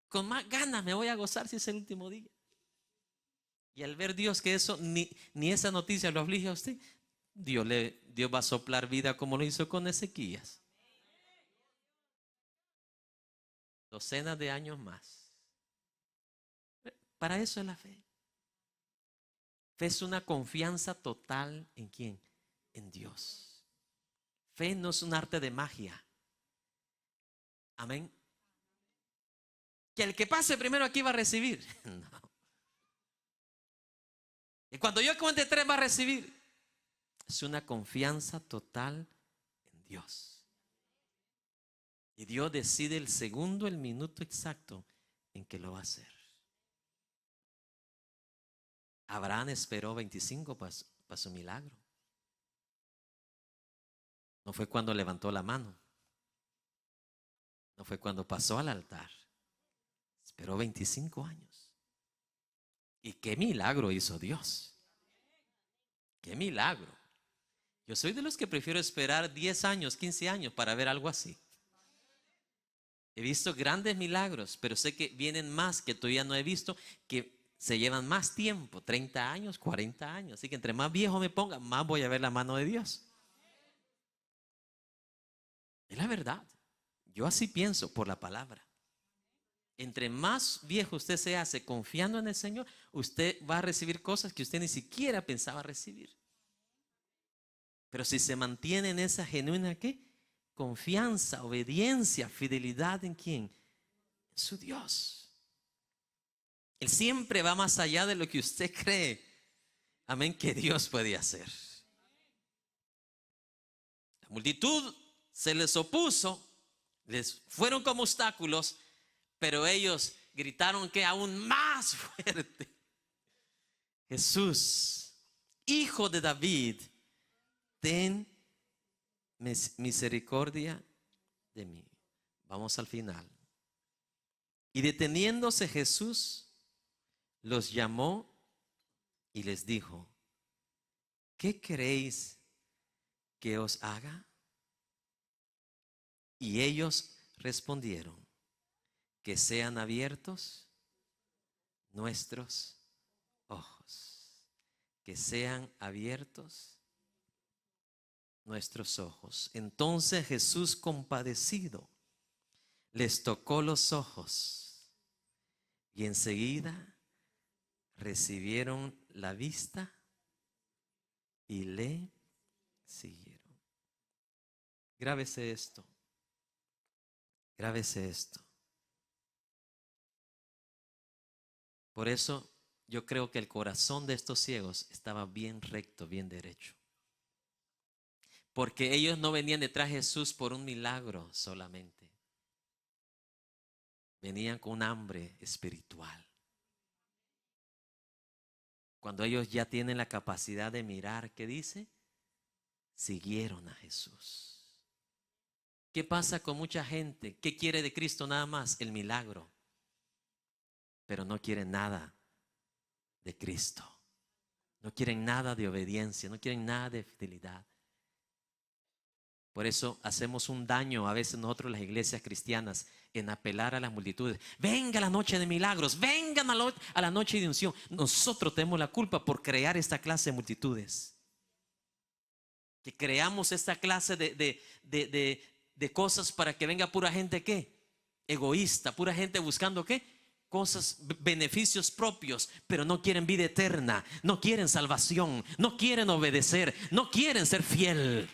Con más ganas me voy a gozar si es el último día. Y al ver Dios que eso ni esa noticia lo aflige a usted, Dios va a soplar vida como lo hizo con Ezequías. Docenas de años más. Para eso es la fe. Fe es una confianza total ¿en quién? En Dios. Fe no es un arte de magia. Amén. Que el que pase primero aquí va a recibir. No. Y cuando yo cuente 3 va a recibir. Es una confianza total en Dios. Y Dios decide el segundo, el minuto exacto en que lo va a hacer. Abraham esperó 25 para su milagro. No fue cuando levantó la mano. No fue cuando pasó al altar. Esperó 25 años. ¿Y qué milagro hizo Dios? ¡Qué milagro! Yo soy de los que prefiero esperar 10 años, 15 años para ver algo así. He visto grandes milagros, pero sé que vienen más que todavía no he visto, que se llevan más tiempo, 30 años, 40 años. Así que entre más viejo me ponga, más voy a ver la mano de Dios. Es la verdad. Yo así pienso por la palabra. Entre más viejo usted se hace confiando en el Señor, usted va a recibir cosas que usted ni siquiera pensaba recibir. Pero si se mantiene en esa genuina ¿qué? Confianza, obediencia, fidelidad ¿en quién? En su Dios. Él siempre va más allá de lo que usted cree. Amén, que Dios puede hacer. La multitud se les opuso, les fueron como obstáculos, pero ellos gritaron que aún más fuerte: Jesús, Hijo de David, ten misericordia de mí. Vamos al final. Y deteniéndose Jesús, los llamó y les dijo: ¿qué queréis que os haga? Y ellos respondieron: que sean abiertos nuestros ojos. Que sean abiertos nuestros ojos. Entonces Jesús, compadecido, les tocó los ojos y enseguida recibieron la vista y le siguieron. Grábese esto. Grábese esto. Por eso yo creo que el corazón de estos ciegos estaba bien recto, bien derecho. Porque ellos no venían detrás de Jesús por un milagro solamente. Venían con un hambre espiritual. Cuando ellos ya tienen la capacidad de mirar, ¿qué dice? Siguieron a Jesús. ¿Qué pasa con mucha gente? ¿Qué quiere de Cristo nada más? El milagro. Pero no quieren nada de Cristo. No quieren nada de obediencia, no quieren nada de fidelidad. Por eso hacemos un daño a veces nosotros las iglesias cristianas en apelar a las multitudes. Venga la noche de milagros, vengan a la noche de unción. Nosotros tenemos la culpa por crear esta clase de multitudes. Que creamos esta clase de cosas para que venga pura gente ¿qué? Egoísta, pura gente buscando ¿qué? Cosas, beneficios propios, pero no quieren vida eterna, no quieren salvación, no quieren obedecer, no quieren ser fiel.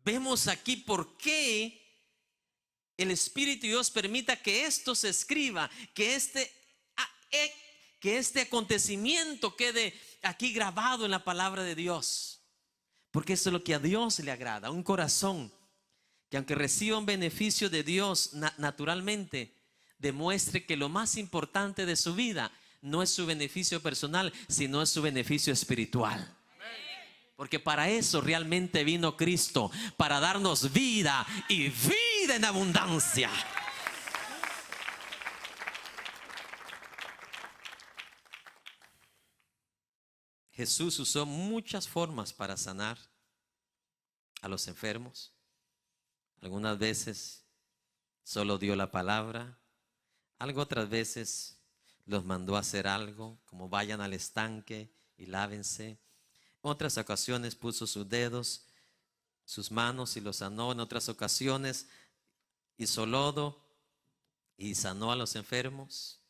Vemos aquí por qué el Espíritu de Dios permita que esto se escriba, que este acontecimiento quede aquí grabado en la palabra de Dios. Porque eso es lo que a Dios le agrada, un corazón que aunque reciba un beneficio de Dios naturalmente, demuestre que lo más importante de su vida no es su beneficio personal, sino es su beneficio espiritual. Porque para eso realmente vino Cristo, para darnos vida y vida en abundancia. Jesús usó muchas formas para sanar a los enfermos. Algunas veces solo dio la palabra. Otras veces los mandó a hacer algo, como vayan al estanque y lávense. Otras ocasiones puso sus dedos, sus manos y los sanó. En otras ocasiones hizo lodo y sanó a los enfermos.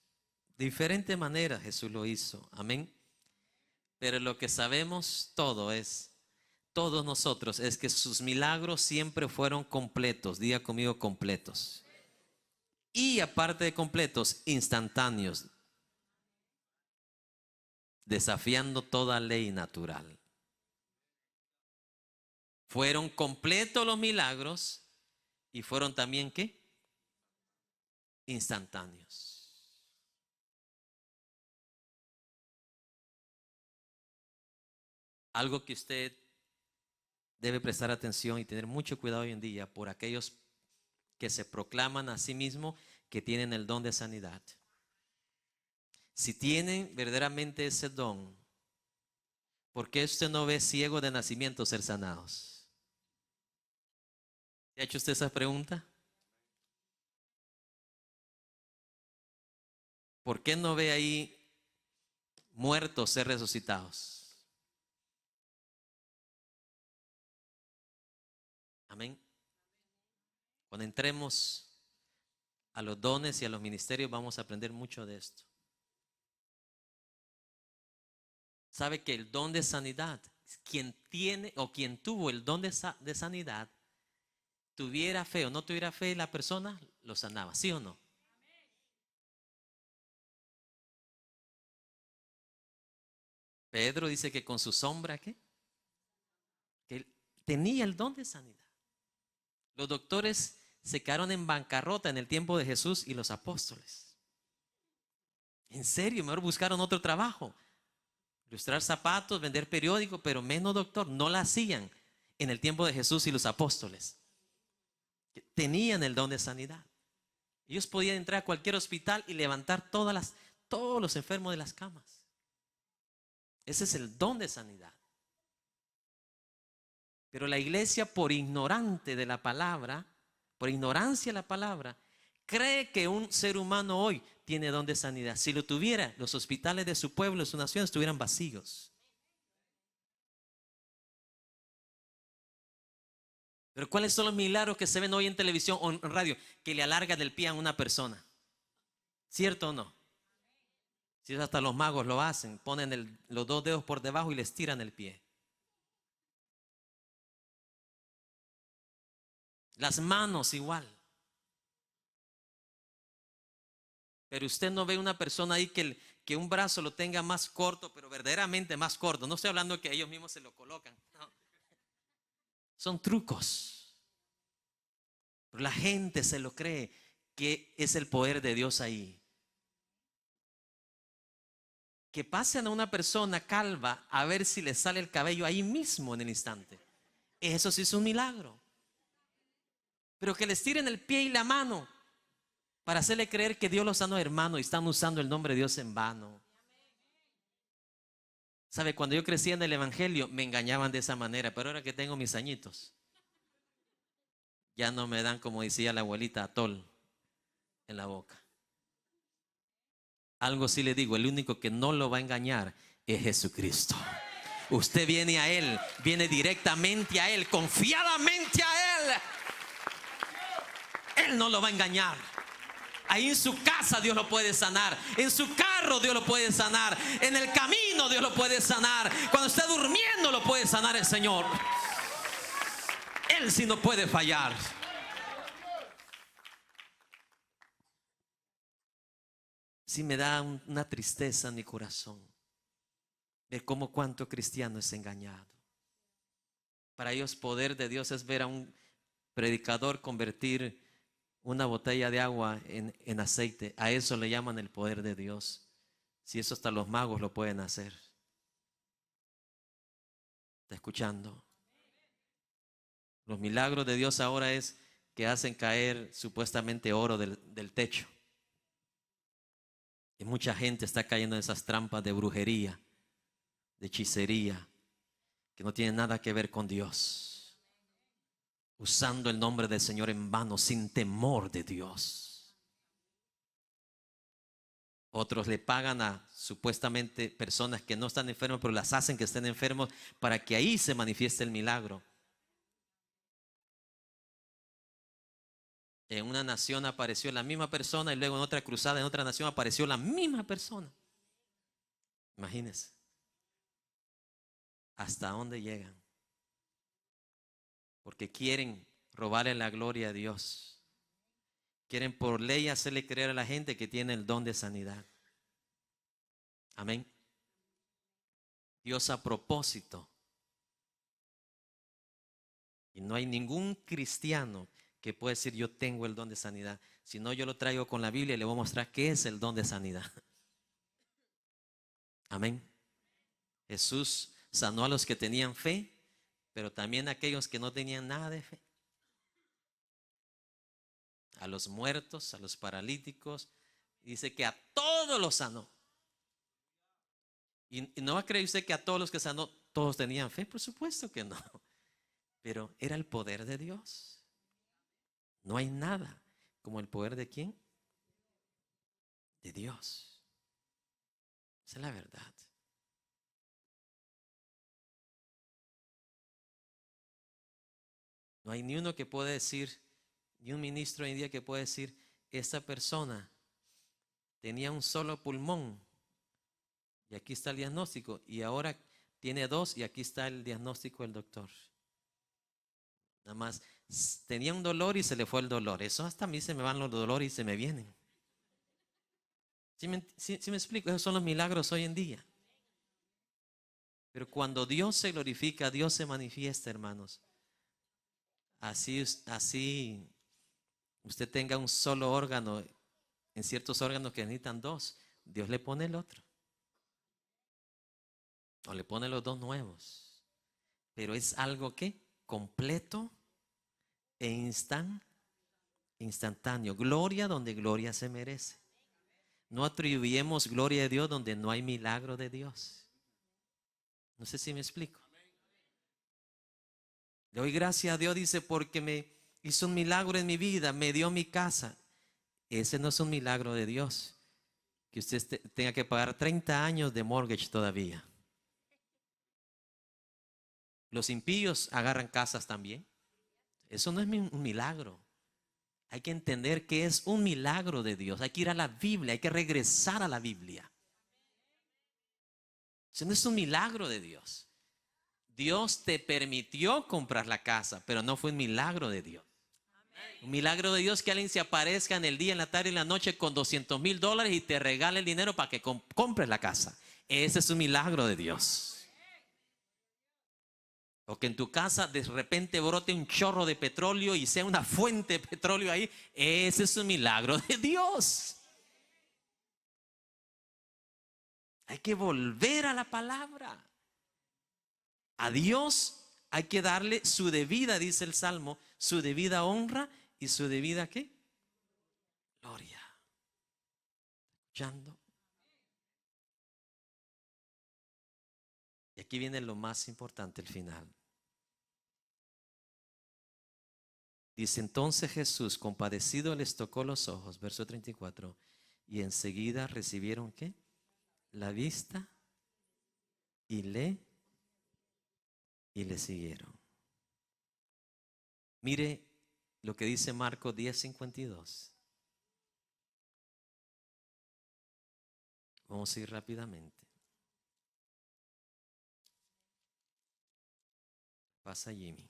De diferente manera Jesús lo hizo. Amén. Pero lo que sabemos todos nosotros, es que sus milagros siempre fueron completos. Diga conmigo, completos. Y aparte de completos, instantáneos, desafiando toda ley natural. Fueron completos los milagros y fueron también ¿qué? instantáneos. Algo que usted debe prestar atención y tener mucho cuidado hoy en día por aquellos que se proclaman a sí mismos que tienen el don de sanidad. Si tienen verdaderamente ese don, ¿por qué usted no ve ciegos de nacimiento ser sanados? ¿Se ha hecho usted esa pregunta? ¿Por qué no ve ahí muertos ser resucitados? Amén. Cuando entremos a los dones y a los ministerios vamos a aprender mucho de esto. Sabe que el don de sanidad, quien tiene o quien tuvo el don de sanidad, tuviera fe o no tuviera fe, la persona lo sanaba, ¿sí o no? Pedro dice que con su sombra, ¿qué? Que él tenía el don de sanidad. Los doctores se quedaron en bancarrota en el tiempo de Jesús y los apóstoles. En serio, mejor buscaron otro trabajo. Ilustrar zapatos, vender periódicos, pero menos doctor. No la hacían en el tiempo de Jesús y los apóstoles. Tenían el don de sanidad. Ellos podían entrar a cualquier hospital y levantar todos los enfermos de las camas. Ese es el don de sanidad. Pero la iglesia, por ignorante de la palabra, por ignorancia de la palabra, cree que un ser humano hoy tiene don de sanidad. Si lo tuviera, los hospitales de su pueblo, de su nación, estuvieran vacíos. Pero ¿cuáles son los milagros que se ven hoy en televisión o en radio? Que le alargan el pie a una persona. ¿Cierto o no? Si hasta los magos lo hacen, ponen los dos dedos por debajo y les tiran el pie. Las manos igual. Pero usted no ve una persona ahí que un brazo lo tenga más corto, pero verdaderamente más corto. No estoy hablando de que ellos mismos se lo colocan. No. Son trucos. Pero la gente se lo cree que es el poder de Dios ahí. Que pasen a una persona calva a ver si le sale el cabello ahí mismo en el instante. Eso sí es un milagro. Pero que les tiren el pie y la mano para hacerle creer que Dios los sanó, hermano, y están usando el nombre de Dios en vano. ¿Sabe? Cuando yo crecía en el evangelio me engañaban de esa manera, pero ahora que tengo mis añitos, ya no me dan, como decía la abuelita, atol en la boca. Algo sí le digo, el único que no lo va a engañar es Jesucristo. Usted viene a Él, viene directamente a Él, confiadamente a Él. Él no lo va a engañar. Ahí en su casa Dios lo puede sanar. En su carro Dios lo puede sanar. En el camino Dios lo puede sanar. Cuando esté durmiendo lo puede sanar el Señor. Él sí no puede fallar. Sí me da una tristeza en mi corazón ver cómo cuánto cristiano es engañado. Para ellos poder de Dios es ver a un predicador convertir una botella de agua en aceite. A eso le llaman el poder de Dios. Si eso hasta los magos lo pueden hacer. ¿Está escuchando? Los milagros de Dios ahora es que hacen caer supuestamente oro del techo. Y mucha gente está cayendo en esas trampas de brujería, de hechicería, que no tienen nada que ver con Dios. Usando el nombre del Señor en vano, sin temor de Dios. Otros le pagan a supuestamente personas que no están enfermas, pero las hacen que estén enfermos para que ahí se manifieste el milagro. En una nación apareció la misma persona y luego en otra cruzada, en otra nación apareció la misma persona. Imagínense. ¿Hasta dónde llegan? Porque quieren robarle la gloria a Dios. Quieren por ley hacerle creer a la gente que tiene el don de sanidad. Amén. Dios a propósito. Y no hay ningún cristiano que pueda decir yo tengo el don de sanidad Si no, yo lo traigo con la Biblia y le voy a mostrar qué es el don de sanidad. Amén. Jesús sanó a los que tenían fe, pero también a aquellos que no tenían nada de fe. A los muertos, a los paralíticos. Dice que a todos los sanó. Y no va a creer usted que a todos los que sanó, todos tenían fe. Por supuesto que no. Pero era el poder de Dios. No hay nada como el poder de ¿quién? De Dios. Esa es la verdad. No hay ni uno que pueda decir, ni un ministro hoy en día que pueda decir, esta persona tenía un solo pulmón y aquí está el diagnóstico, y ahora tiene dos y aquí está el diagnóstico del doctor. Nada más tenía un dolor y se le fue el dolor. Eso hasta a mí se me van los dolores y se me vienen. ¿Sí me explico? Esos son los milagros hoy en día. Pero cuando Dios se glorifica, Dios se manifiesta, hermanos. Así usted tenga un solo órgano, en ciertos órganos que necesitan dos, Dios le pone el otro. O le pone los dos nuevos. Pero es algo que completo e instantáneo. Gloria donde gloria se merece. No atribuyemos gloria a Dios donde no hay milagro de Dios. No sé si me explico. Le doy gracias a Dios, dice, porque me hizo un milagro en mi vida, me dio mi casa. Ese no es un milagro de Dios. Que usted tenga que pagar 30 años de mortgage todavía. Los impíos agarran casas también. Eso no es un milagro. Hay que entender que es un milagro de Dios. Hay que ir a la Biblia, hay que regresar a la Biblia. Eso no es un milagro de Dios. Dios te permitió comprar la casa, pero no fue un milagro de Dios. Un milagro de Dios que alguien se aparezca en el día, en la tarde y en la noche con $200,000 y te regale el dinero para que compres la casa. Ese es un milagro de Dios. O que en tu casa de repente brote un chorro de petróleo y sea una fuente de petróleo ahí. Ese es un milagro de Dios. Hay que volver a la palabra. A Dios hay que darle su debida, dice el Salmo, su debida honra y su debida ¿qué? Gloria. ¿Escuchando? Y aquí viene lo más importante, el final. Dice, entonces Jesús, compadecido, les tocó los ojos, verso 34, y enseguida recibieron ¿qué? La vista y le siguieron. Mire lo que dice Marcos 10:52. Vamos a ir rápidamente. Pasa Jimmy.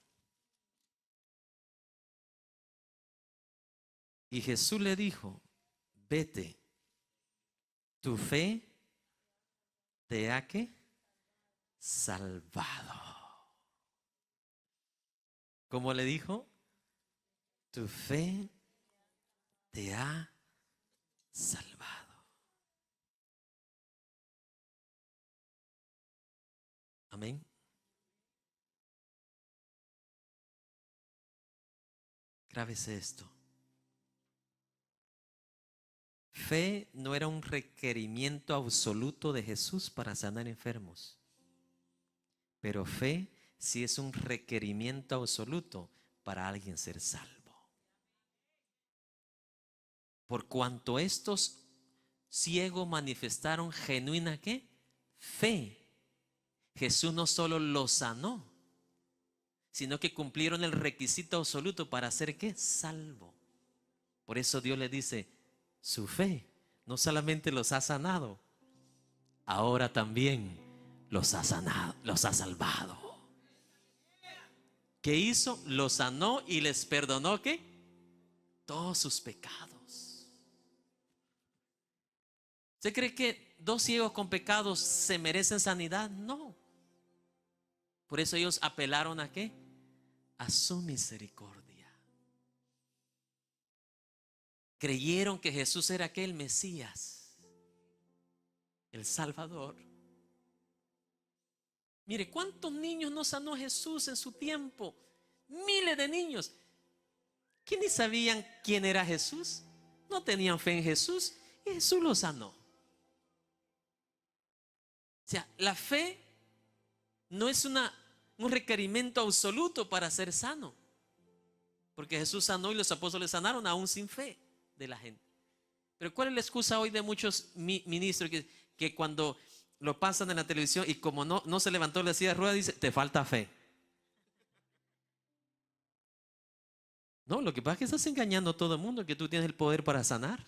Y Jesús le dijo, vete, tu fe te ha ¿qué? Salvado. ¿Cómo le dijo? Tu fe te ha salvado. Amén. Grábese esto. Fe no era un requerimiento absoluto de Jesús para sanar enfermos, pero fe sí es un requerimiento absoluto para alguien ser salvo. Por cuanto estos ciegos manifestaron genuina ¿qué? Fe, Jesús no solo los sanó, sino que cumplieron el requisito absoluto para ser ¿qué? Salvo. Por eso Dios le dice, su fe no solamente los ha sanado, ahora también los ha sanado, los ha salvado. ¿Qué hizo? Los sanó y les perdonó ¿qué? Todos sus pecados. ¿Usted cree que dos ciegos con pecados se merecen sanidad? No. Por eso ellos apelaron ¿a qué? A su misericordia. creyeron que Jesús era aquel Mesías, el Salvador. Mire, ¿cuántos niños no sanó Jesús en su tiempo? Miles de niños. Que ni sabían quién era Jesús, no tenían fe en Jesús y Jesús los sanó. O sea, la fe no es un requerimiento absoluto para ser sano, porque Jesús sanó y los apóstoles sanaron aún sin fe de la gente. Pero ¿cuál es la excusa hoy de muchos ministros que cuando lo pasan en la televisión y como no se levantó la silla de ruedas, dice, te falta fe? No, lo que pasa es que estás engañando a todo el mundo que tú tienes el poder para sanar.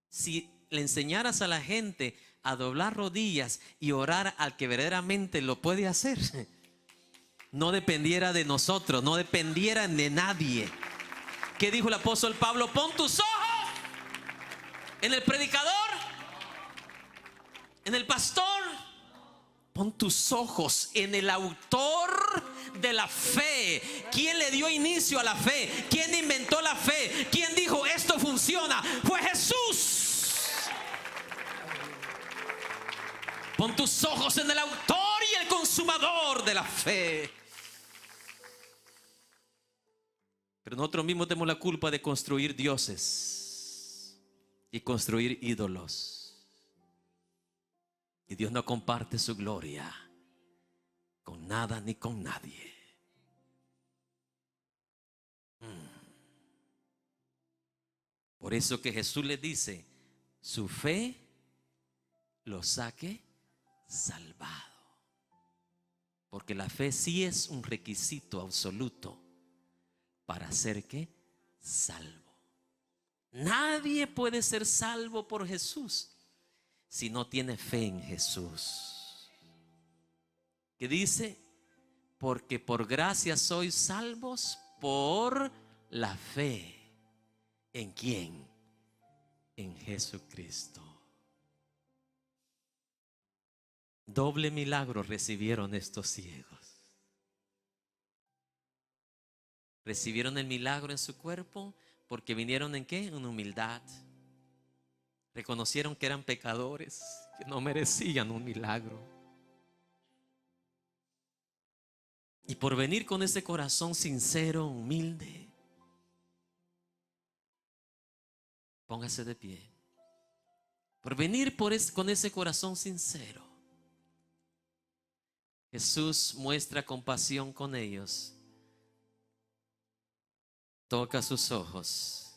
Si le enseñaras a la gente a doblar rodillas y orar al que verdaderamente lo puede hacer, no dependiera de nosotros, no dependiera de nadie. ¿Qué dijo el apóstol Pablo? Pon tus ojos en el predicador, en el pastor. Pon tus ojos en el autor de la fe. ¿Quién le dio inicio a la fe? ¿Quién inventó la fe? ¿Quién dijo esto funciona? Fue Jesús. Pon tus ojos en el autor y el consumador de la fe. Pero nosotros mismos tenemos la culpa de construir dioses y construir ídolos. Y Dios no comparte su gloria con nada ni con nadie. Por eso que Jesús le dice, su fe lo saque salvado. Porque la fe sí es un requisito absoluto para ser ¿qué? Salvo. Nadie puede ser salvo por Jesús si no tiene fe en Jesús. Que dice, porque por gracia sois salvos por la fe. ¿En quién? En Jesucristo. Doble milagro recibieron estos ciegos. Recibieron el milagro en su cuerpo porque vinieron ¿en qué? En humildad. Reconocieron que eran pecadores, que no merecían un milagro. Y por venir con ese corazón sincero, humilde, póngase de pie. Por venir con ese corazón sincero, Jesús muestra compasión con ellos. Toca sus ojos.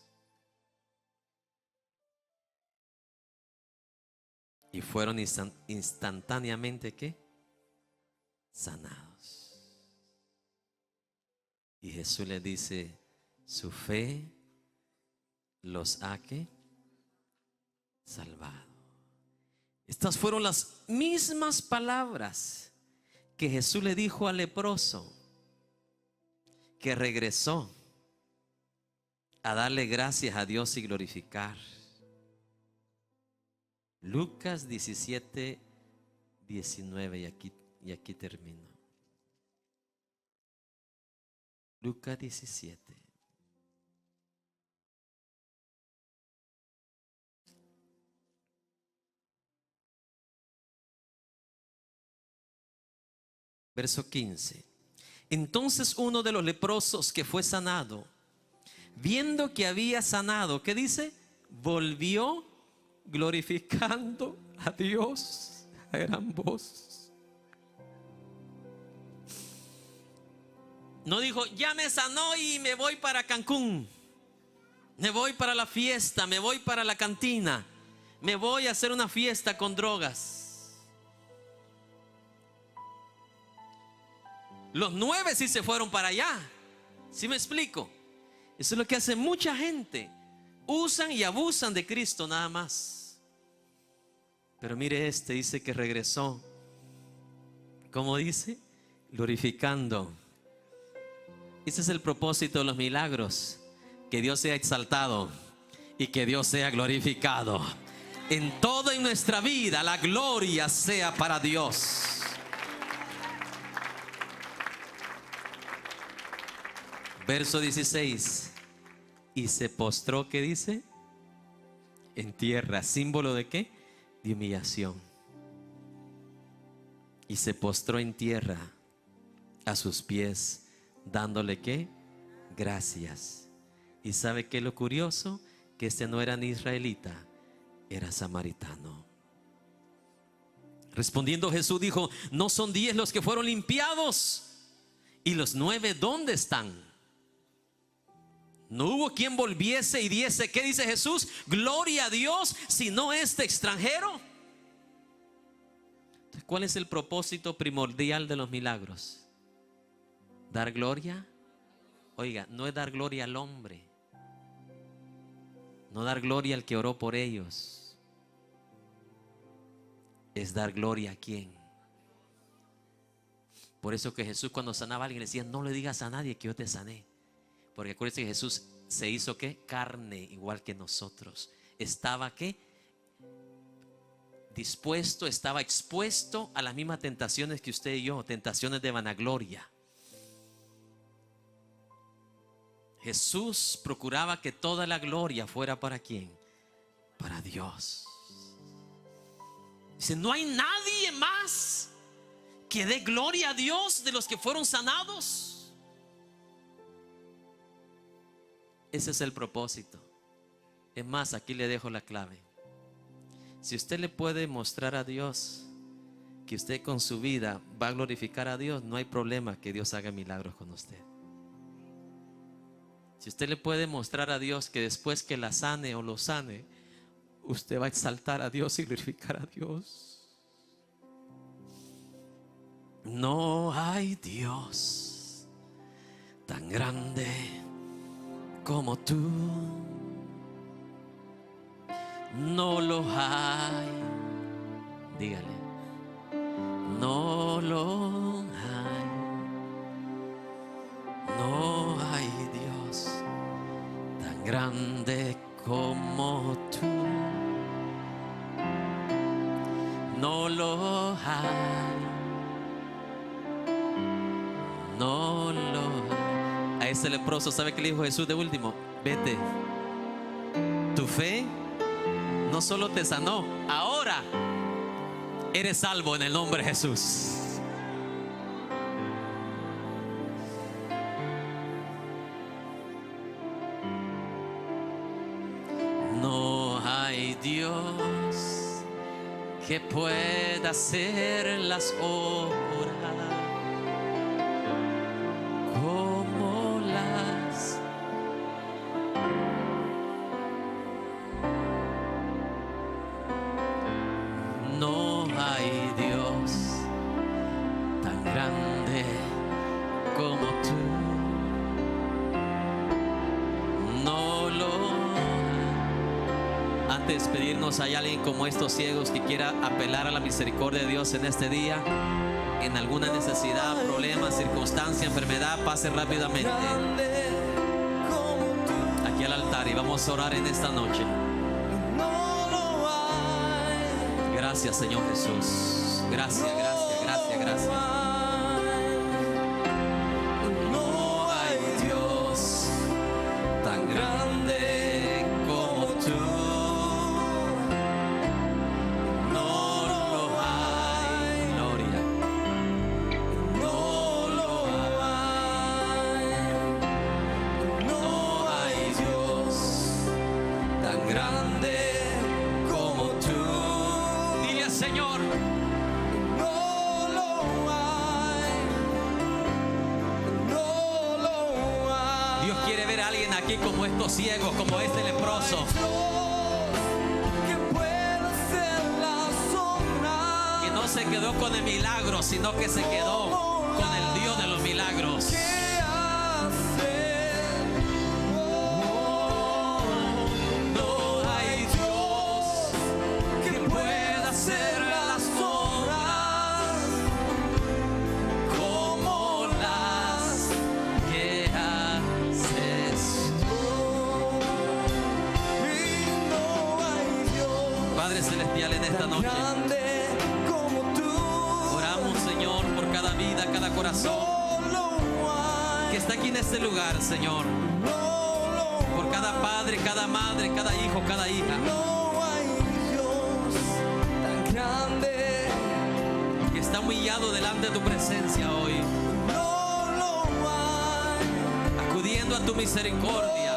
Y fueron instantáneamente ¿qué? Sanados. Y Jesús le dice, su fe los ha ¿qué? Salvado. Estas fueron las mismas palabras que Jesús le dijo al leproso, que regresó a darle gracias a Dios y glorificar. Lucas 17, 19 y aquí termino. Lucas 17. Verso 15. Entonces uno de los leprosos que fue sanado, viendo que había sanado, ¿qué dice? Volvió glorificando a Dios a gran voz. No dijo, ya me sanó y me voy para Cancún, me voy para la fiesta, me voy para la cantina, me voy a hacer una fiesta con drogas. Los 9 sí se fueron para allá. ¿Sí me explico? Eso es lo que hace mucha gente. Usan y abusan de Cristo nada más. Pero mire, dice que regresó. ¿Cómo dice? Glorificando. Ese es el propósito de los milagros. Que Dios sea exaltado y que Dios sea glorificado. En todo en nuestra vida la gloria sea para Dios. Verso 16. y se postró, ¿qué dice? En tierra. ¿Símbolo de qué? De humillación. Y se postró en tierra a sus pies, dándole ¿qué? Gracias. ¿Y sabe qué es lo curioso? Que este no era ni israelita, era samaritano. Respondiendo Jesús dijo: ¿no son 10 los que fueron limpiados? ¿Y los 9 dónde están? No hubo quien volviese y diese, ¿qué dice Jesús? Gloria a Dios, sino este extranjero. Entonces, ¿cuál es el propósito primordial de los milagros? ¿Dar gloria? Oiga, no es dar gloria al hombre, no dar gloria al que oró por ellos, es dar gloria a quién. Por eso que Jesús, cuando sanaba a alguien, le decía: no le digas a nadie que yo te sané. Porque acuérdense que Jesús se hizo ¿qué? Carne, igual que nosotros. Estaba ¿qué? Dispuesto, estaba expuesto a las mismas tentaciones que usted y yo, tentaciones de vanagloria. Jesús procuraba que toda la gloria fuera ¿para quién? Para Dios. Dice: no hay nadie más que dé gloria a Dios de los que fueron sanados. Ese es el propósito. Es más, aquí le dejo la clave. Si usted le puede mostrar a Dios que usted con su vida va a glorificar a Dios, no hay problema que Dios haga milagros con usted. Si usted le puede mostrar a Dios que después que la sane o lo sane, usted va a exaltar a Dios y glorificar a Dios. No hay Dios tan grande como tú. No lo hay. Dígale: no lo hay. No hay Dios tan grande como tú. No lo hay. No lo hay. A ese leproso, ¿sabe qué le dijo Jesús de último? Vete, tu fe no solo te sanó, ahora eres salvo en el nombre de Jesús. No hay Dios que pueda hacer las obras como las. No hay Dios tan grande como tú. No lo hay. Antes de despedirnos, ¿hay alguien como estos ciegos que quiera apelar a la misericordia de Dios en este día? En alguna necesidad, problema, circunstancia, enfermedad, pase rápidamente aquí al altar y vamos a orar en esta noche. Gracias, Señor Jesús. Gracias, gracias, gracias, gracias. No hay Dios tan grande como tú. No lo hay. Gloria. No lo hay. No hay Dios tan grande como tú. Señor, no lo hay, no lo hay. Dios quiere ver a alguien aquí como estos ciegos, como este leproso, que no se quedó con el milagro, sino que se quedó con el Dios de los milagros. Celestial, en esta noche oramos, Señor, por cada vida, cada corazón que está aquí en este lugar, Señor, por cada cada padre, cada madre, cada hijo, cada hija. No hay Dios tan grande. Que está humillado delante de tu presencia hoy. No lo hay. Acudiendo a tu misericordia.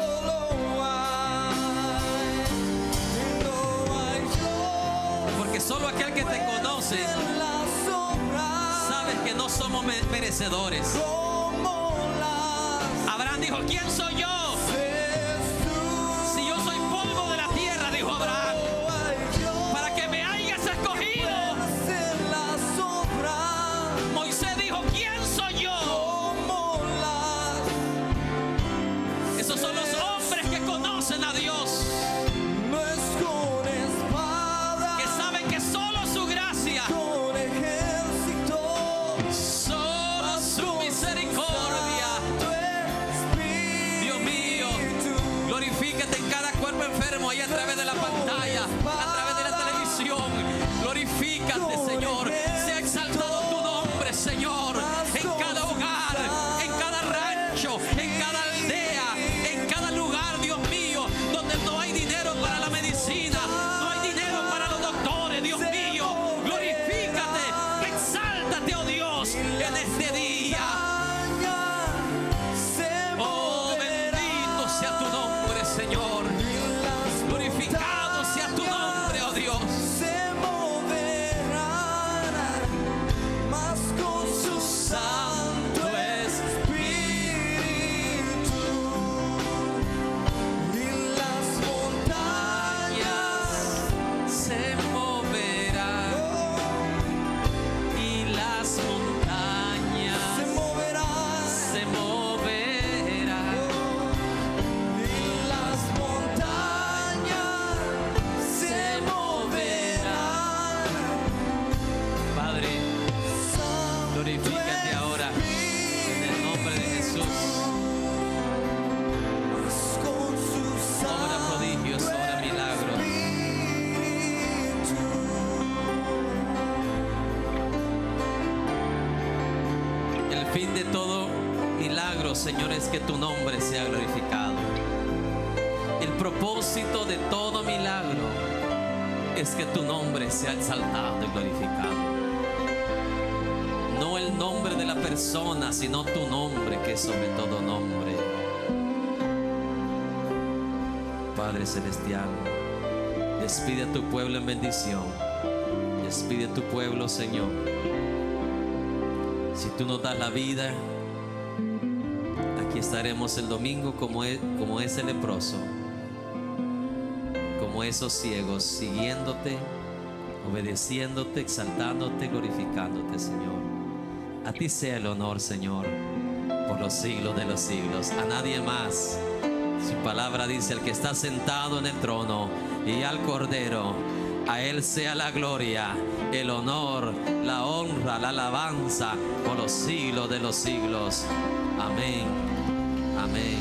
No hay Dios. Porque solo aquel que te conoce En las obras sabes que no somos merecedores. como las Abraham dijo, ¿quién soy yo? Jesús. Si yo soy polvo de la tierra, dijo Abraham, No hay Dios. para que me hayas escogido. En las obras Moisés dijo, ¿quién soy yo? como las Esos son los hombres que conocen a Dios, no es con espada, que saben que solo su gracia, con ejército, solo su misericordia. tu espíritu. Dios mío, glorifícate en cada cuerpo enfermo ahí a través de la pantalla, a través de la televisión. Glorifícate, Señor. Sea exaltado tu nombre, Señor, en cada hogar, en cada rancho, en cada aldea, en cada lugar, Dios mío, donde no hay dinero para la medicina, no hay dinero para los doctores, Dios mío. Glorifícate, exáltate, oh Dios, en este día. Oh, bendito sea tu nombre, Señor. Glorificado sea tu nombre, oh Dios. Se moverán más con su Santo Espíritu, y las montañas Se moverán y las montañas se moverán, se moverán. y las montañas se moverán. Padre, glorifícate ahora en el nombre de Jesús. Con su Obra prodigios, obra milagros. El fin de todo milagro, Señor, es que tu nombre sea glorificado. El propósito de todo milagro es que tu nombre sea exaltado y glorificado. No el nombre de la persona, sino tu nombre, que es sobre todo nombre. Padre Celestial, despide a tu pueblo en bendición. Despide a tu pueblo, Señor. Si tú nos das la vida, aquí estaremos el domingo como ese leproso, como esos ciegos, siguiéndote, obedeciéndote, exaltándote, glorificándote, Señor. A ti sea el honor, Señor, por los siglos de los siglos. A nadie más. Su palabra dice, el que está sentado en el trono y al Cordero, a Él sea la gloria, el honor, la honra, la alabanza por los siglos de los siglos. Amén. Amén.